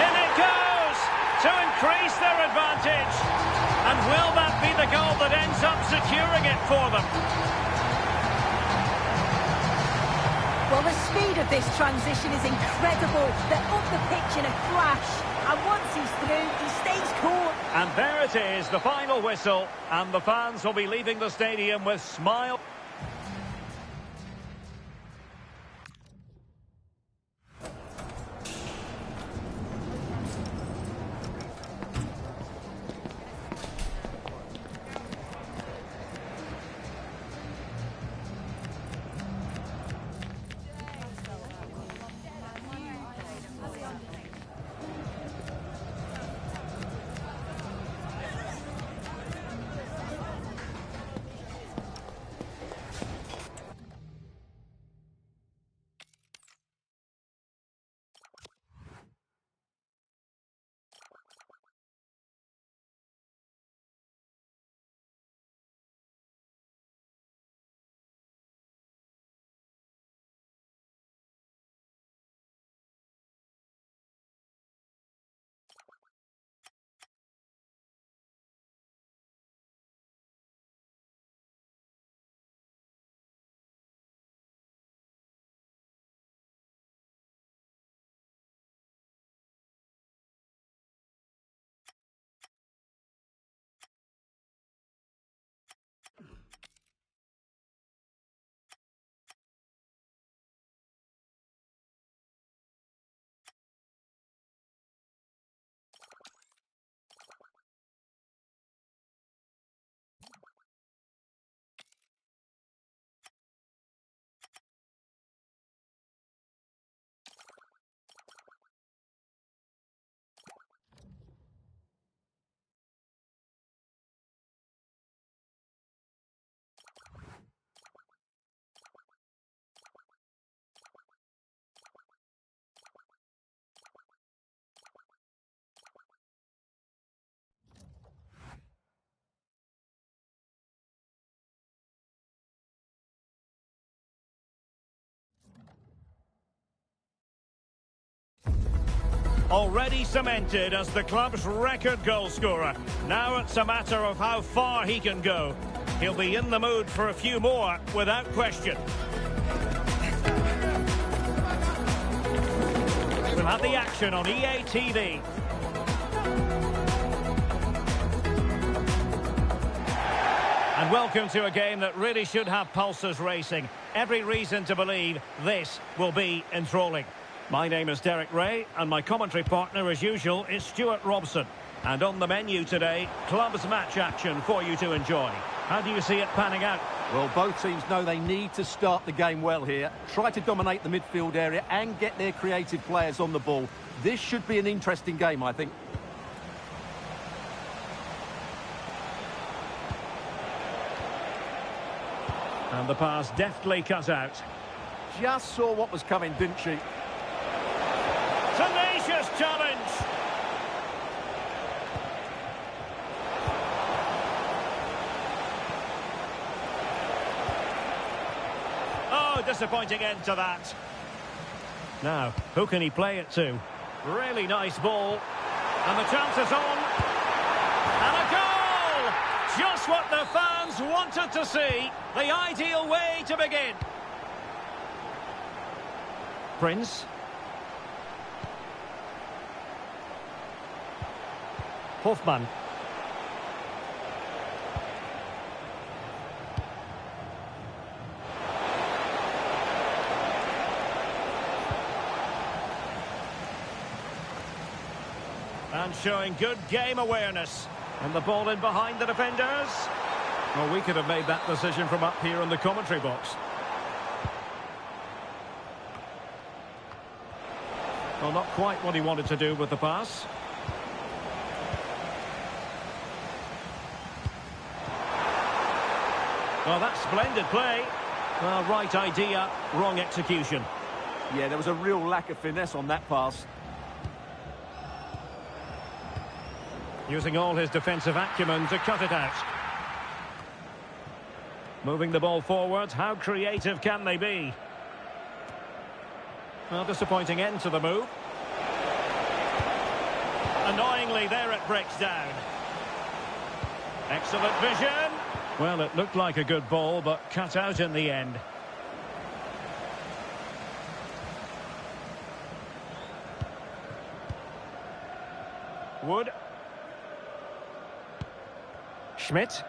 Speaker 1: In it goes to increase their advantage. And will that be the goal that ends up securing it for them?
Speaker 2: Well, the speed of this transition is incredible. They're up the pitch in a flash. And once he's through, he stays cool.
Speaker 1: And there it is, the final whistle. And the fans will be leaving the stadium with smiles. Already cemented as the club's record goal scorer. Now it's a matter of how far he can go. He'll be in the mood for a few more, without question. We'll have the action on EA TV. And welcome to a game that really should have pulses racing. Every reason to believe this will be enthralling. My name is Derek Ray, and my commentary partner, as usual, is Stuart Robson. And on the menu today, clubs match action for you to enjoy. How do you see it panning out?
Speaker 5: Well, both teams know they need to start the game well here. Try to dominate the midfield area and get their creative players on the ball. This should be an interesting game, I think.
Speaker 1: And the pass deftly cut out.
Speaker 5: Just saw what was coming, didn't she?
Speaker 1: Tenacious challenge. Oh, disappointing end to that. Now, who can he play it to? Really nice ball. And the chance is on. And a goal! Just what the fans wanted to see. The ideal way to begin. Prince. Hofmann. And showing good game awareness. And the ball in behind the defenders. Well, we could have made that decision from up here in the commentary box. Well, not quite what he wanted to do with the pass. Well, that's splendid play. Well, right idea, wrong execution.
Speaker 5: Yeah, there was a real lack of finesse on that pass.
Speaker 1: Using all his defensive acumen to cut it out. Moving the ball forward, how creative can they be? Well, disappointing end to the move. Annoyingly, there it breaks down. Excellent vision. Well, it looked like a good ball, but cut out in the end. Wood. Schmidt.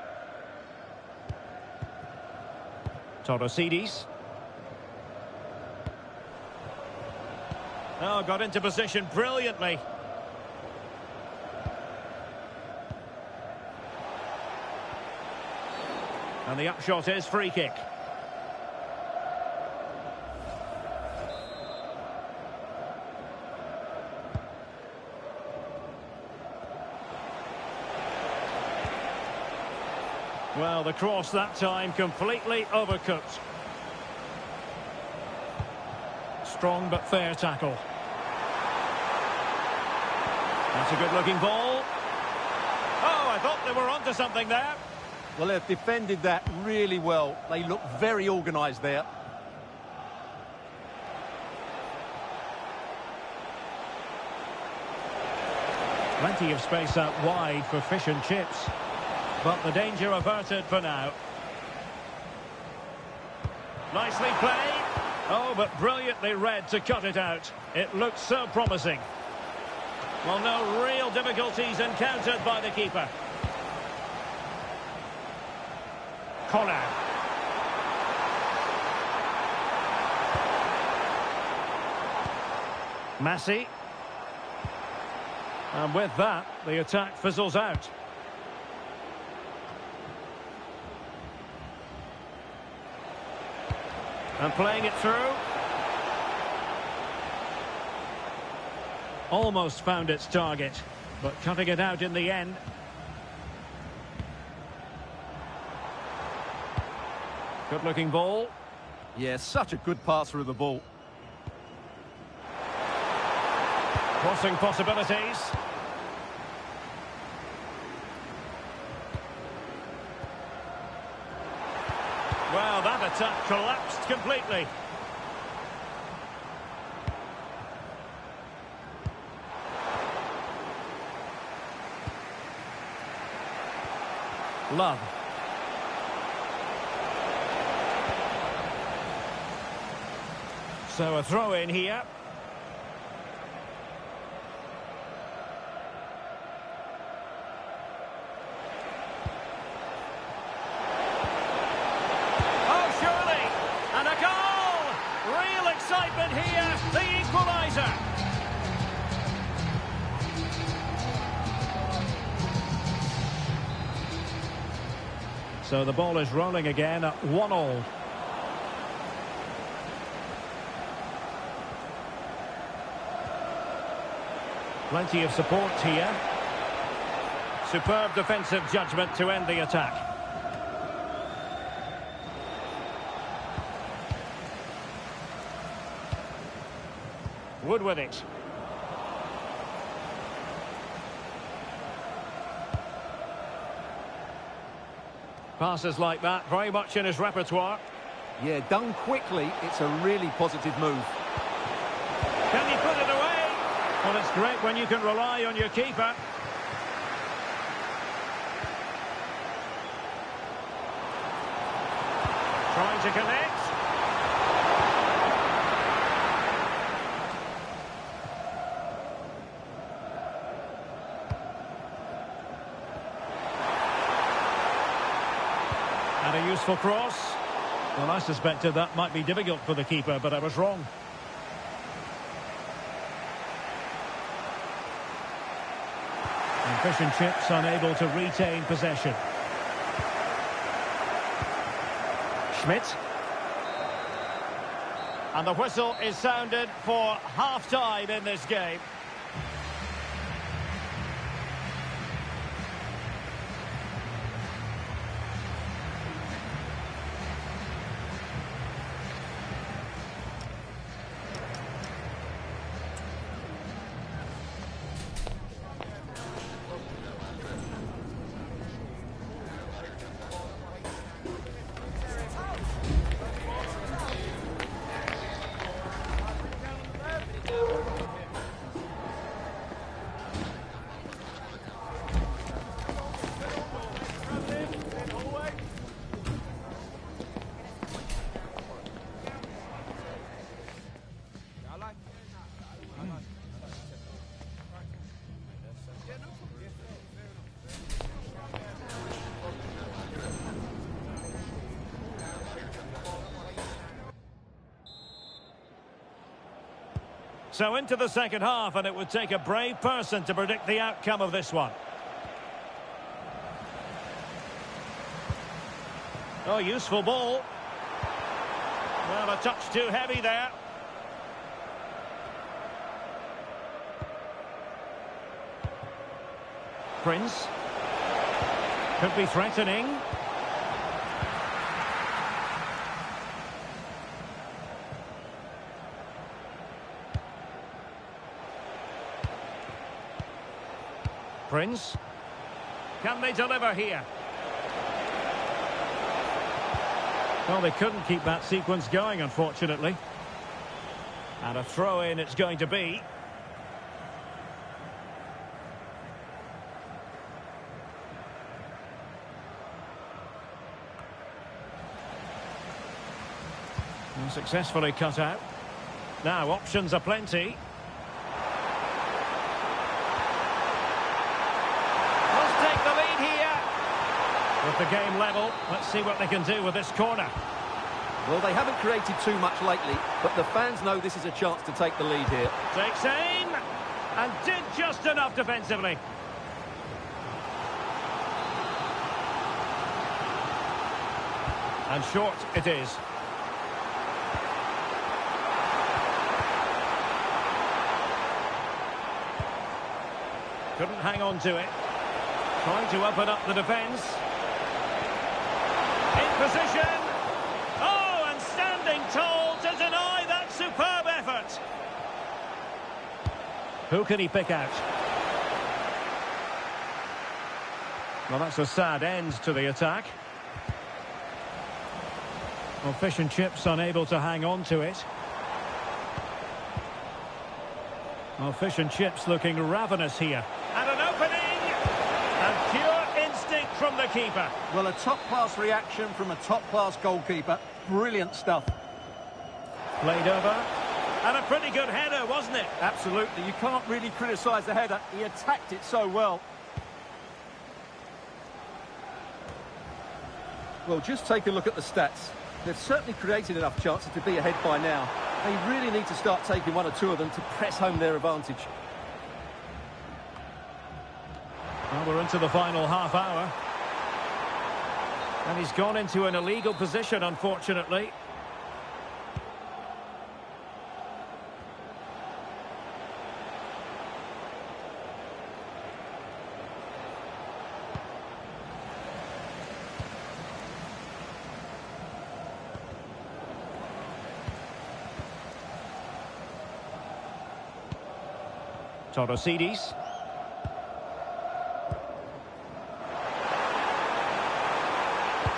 Speaker 1: Torosidis. Oh, got into position brilliantly. And the upshot is free kick. Well, the cross that time completely overcooked. Strong but fair tackle. That's a good-looking ball. Oh, I thought they were onto something there.
Speaker 5: Well, they've defended that really well. They look very organised there.
Speaker 1: Plenty of space out wide for fish and chips. But the danger averted for now. Nicely played. Oh, but brilliantly read to cut it out. It looked so promising. Well, no real difficulties encountered by the keeper. Connor. Massey. And with that, the attack fizzles out. And playing it through. Almost found its target, but cutting it out in the end. Good-looking ball.
Speaker 5: Yeah, such a good pass through the ball.
Speaker 1: Crossing possibilities. Well, that attack collapsed completely. Love. So a throw in here. Oh, surely! And a goal! Real excitement here, the equaliser. So the ball is rolling again at 1-1. Plenty of support here. Superb defensive judgment to end the attack. Wood with it. Passes like that, very much in his repertoire.
Speaker 5: Yeah, done quickly, it's a really positive move.
Speaker 1: Can he put it away? Well, it's great when you can rely on your keeper. Trying to connect. And a useful cross. Well, I suspected that might be difficult for the keeper, but I was wrong. And Fish and Chips unable to retain possession. Schmidt. And the whistle is sounded for half-time in this game. So into the second half, and it would take a brave person to predict the outcome of this one. Oh, useful ball. Well, a touch too heavy there. Prince. Could be threatening. Prince. Can they deliver here? Well, they couldn't keep that sequence going, unfortunately. And a throw-in it's going to be. And successfully cut out. Now, options are plenty. With the game level, let's see what they can do with this corner.
Speaker 5: Well, they haven't created too much lately, but the fans know this is a chance to take the lead here.
Speaker 1: Takes aim, and did just enough defensively. And short it is. Couldn't hang on to it. Trying to open up the defence. In position. Oh, and standing tall to deny that superb effort. Who can he pick out? Well, that's a sad end to the attack. Well, Fish and Chips unable to hang on to it. Well, Fish and Chips looking ravenous here. And an opening. And pure instinct from the keeper.
Speaker 5: Well, a top-class reaction from a top-class goalkeeper. Brilliant stuff.
Speaker 1: Played over. And a pretty good header, wasn't it?
Speaker 5: Absolutely. You can't really criticise the header. He attacked it so well. Well, just take a look at the stats. They've certainly created enough chances to be ahead by now. They really need to start taking one or two of them to press home their advantage. Well,
Speaker 1: we're into the final half hour. And he's gone into an illegal position, unfortunately. Torosidis.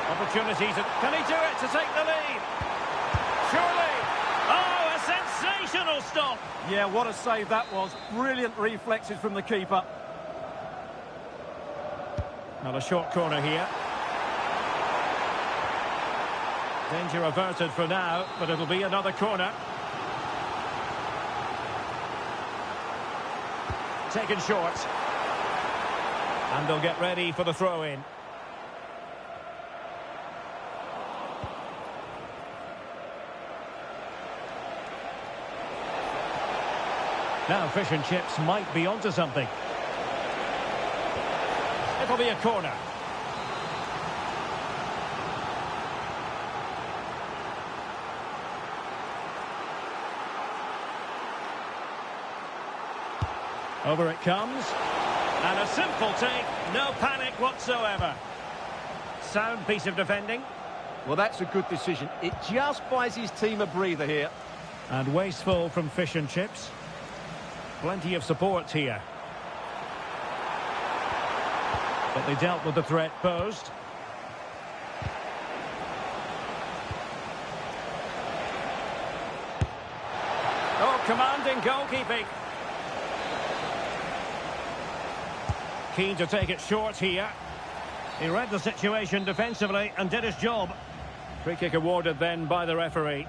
Speaker 1: Opportunities. Can he do it to take the lead? Surely. Oh, a sensational stop.
Speaker 5: Yeah, what a save that was. Brilliant reflexes from the keeper.
Speaker 1: Not a short corner here. Danger averted for now, but it'll be another corner. Taken short. And they'll get ready for the throw-in. Now Fish and Chips might be onto something. It'll be a corner. Over it comes. And a simple take. No panic whatsoever. Sound piece of defending.
Speaker 5: Well, that's a good decision. It just buys his team a breather here.
Speaker 1: And wasteful from Fish and Chips. Plenty of support here. But they dealt with the threat posed. Oh, commanding goalkeeping. Keen to take it short here. He read the situation defensively and did his job. Free kick awarded then by the referee.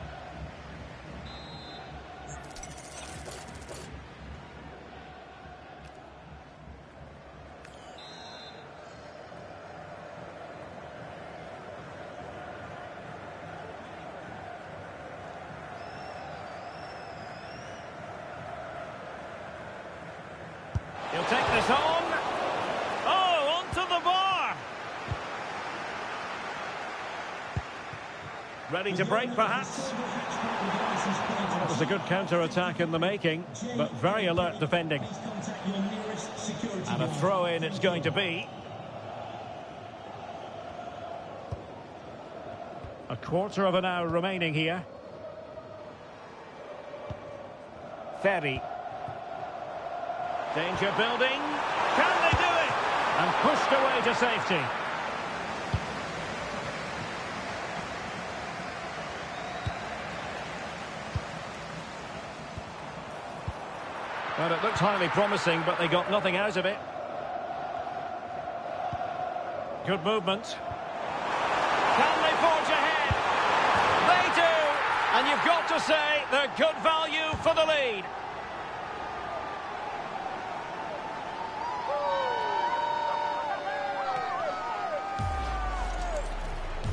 Speaker 1: He'll take this on. Oh, onto the bar. Ready to break, perhaps. It was a good counter-attack in the making, but very alert defending. And a throw-in it's going to be. A quarter of an hour remaining here. Ferry. Danger building. Can they do it? And pushed away to safety. Well, it looked highly promising, but they got nothing out of it. Good movement. Can they forge ahead? They do! And you've got to say they're good value for the lead.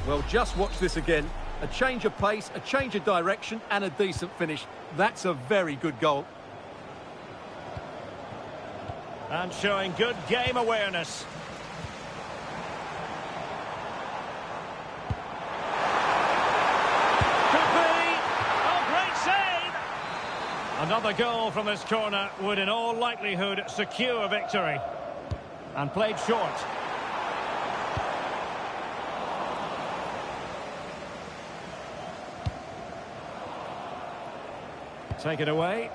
Speaker 5: Well, just watch this again. A change of pace, a change of direction, and a decent finish. That's a very good goal.
Speaker 1: And showing good game awareness. Could be. Oh, great save! Another goal from this corner would in all likelihood secure victory. And played short. Take it away.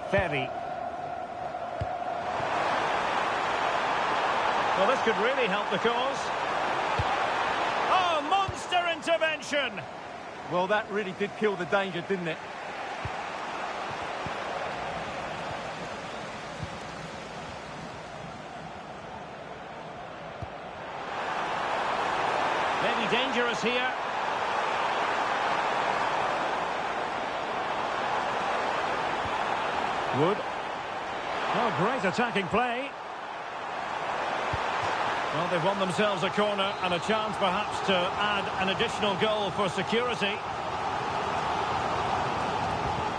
Speaker 1: Ferry. Well, this could really help the cause. Oh, monster intervention!
Speaker 5: Well, that really did kill the danger, didn't it?
Speaker 1: Maybe dangerous here. Wood. Oh, great attacking play. Well, they've won themselves a corner and a chance perhaps to add an additional goal for security.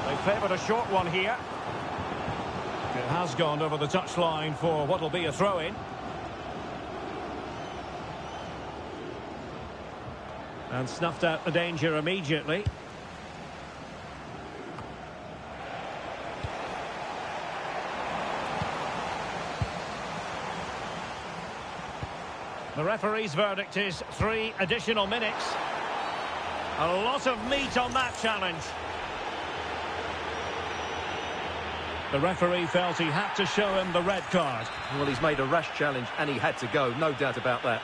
Speaker 1: They favoured a short one here. It Has gone over the touchline for what will be a throw-in. And snuffed out the danger immediately. The referee's verdict is 3 additional minutes. A lot of meat on that challenge. The referee felt he had to show him the red card.
Speaker 5: Well, he's made a rash challenge and he had to go, no doubt about that.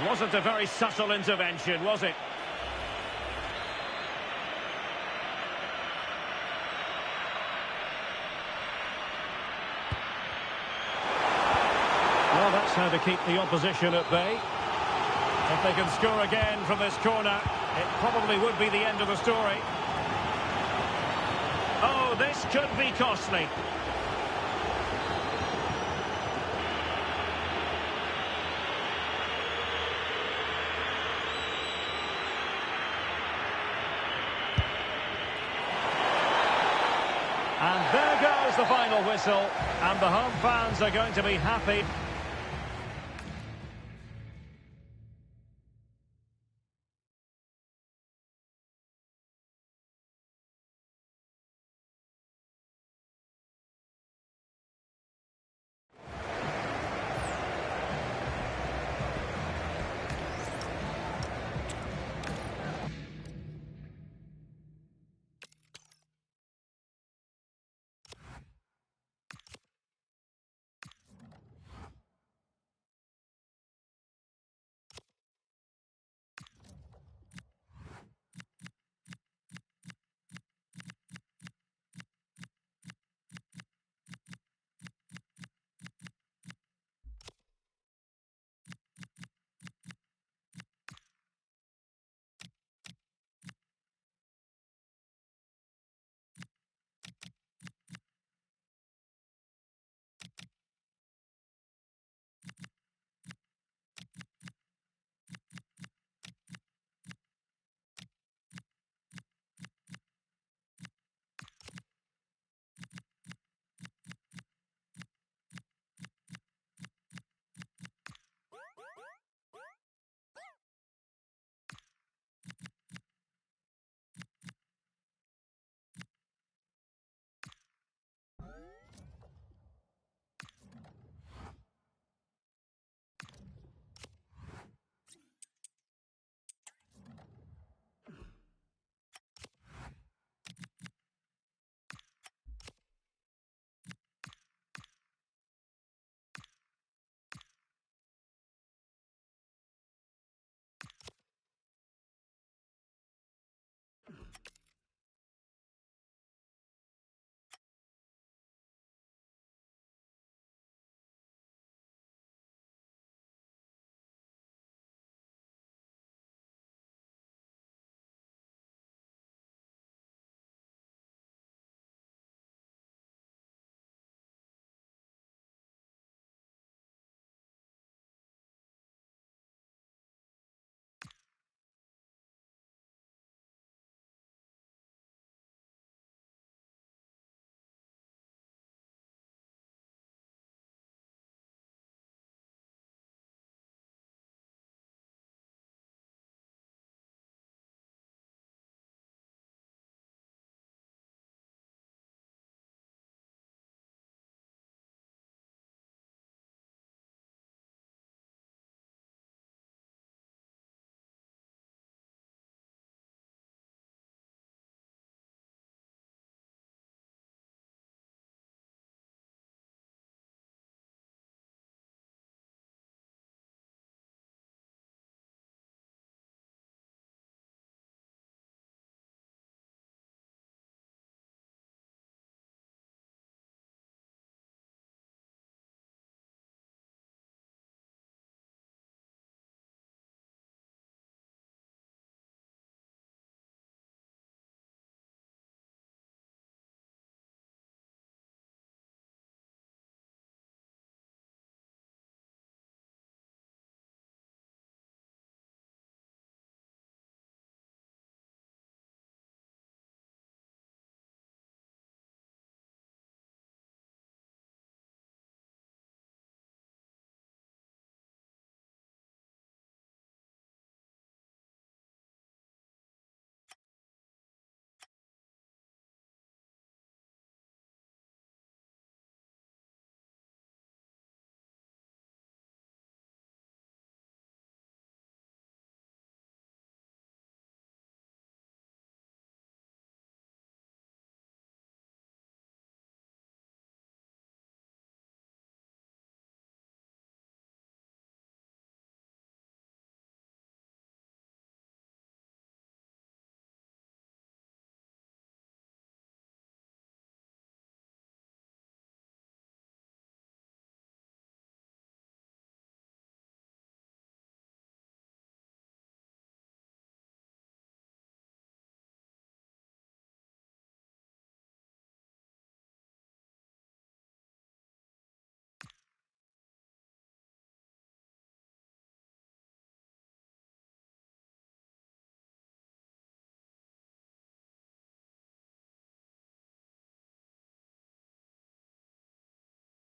Speaker 1: Wasn't a very subtle intervention, was it? Well, that's how to keep the opposition at bay. If they can score again from this corner, it probably would be the end of the story. Oh, this could be costly. And there goes the final whistle, and the home fans are going to be happy.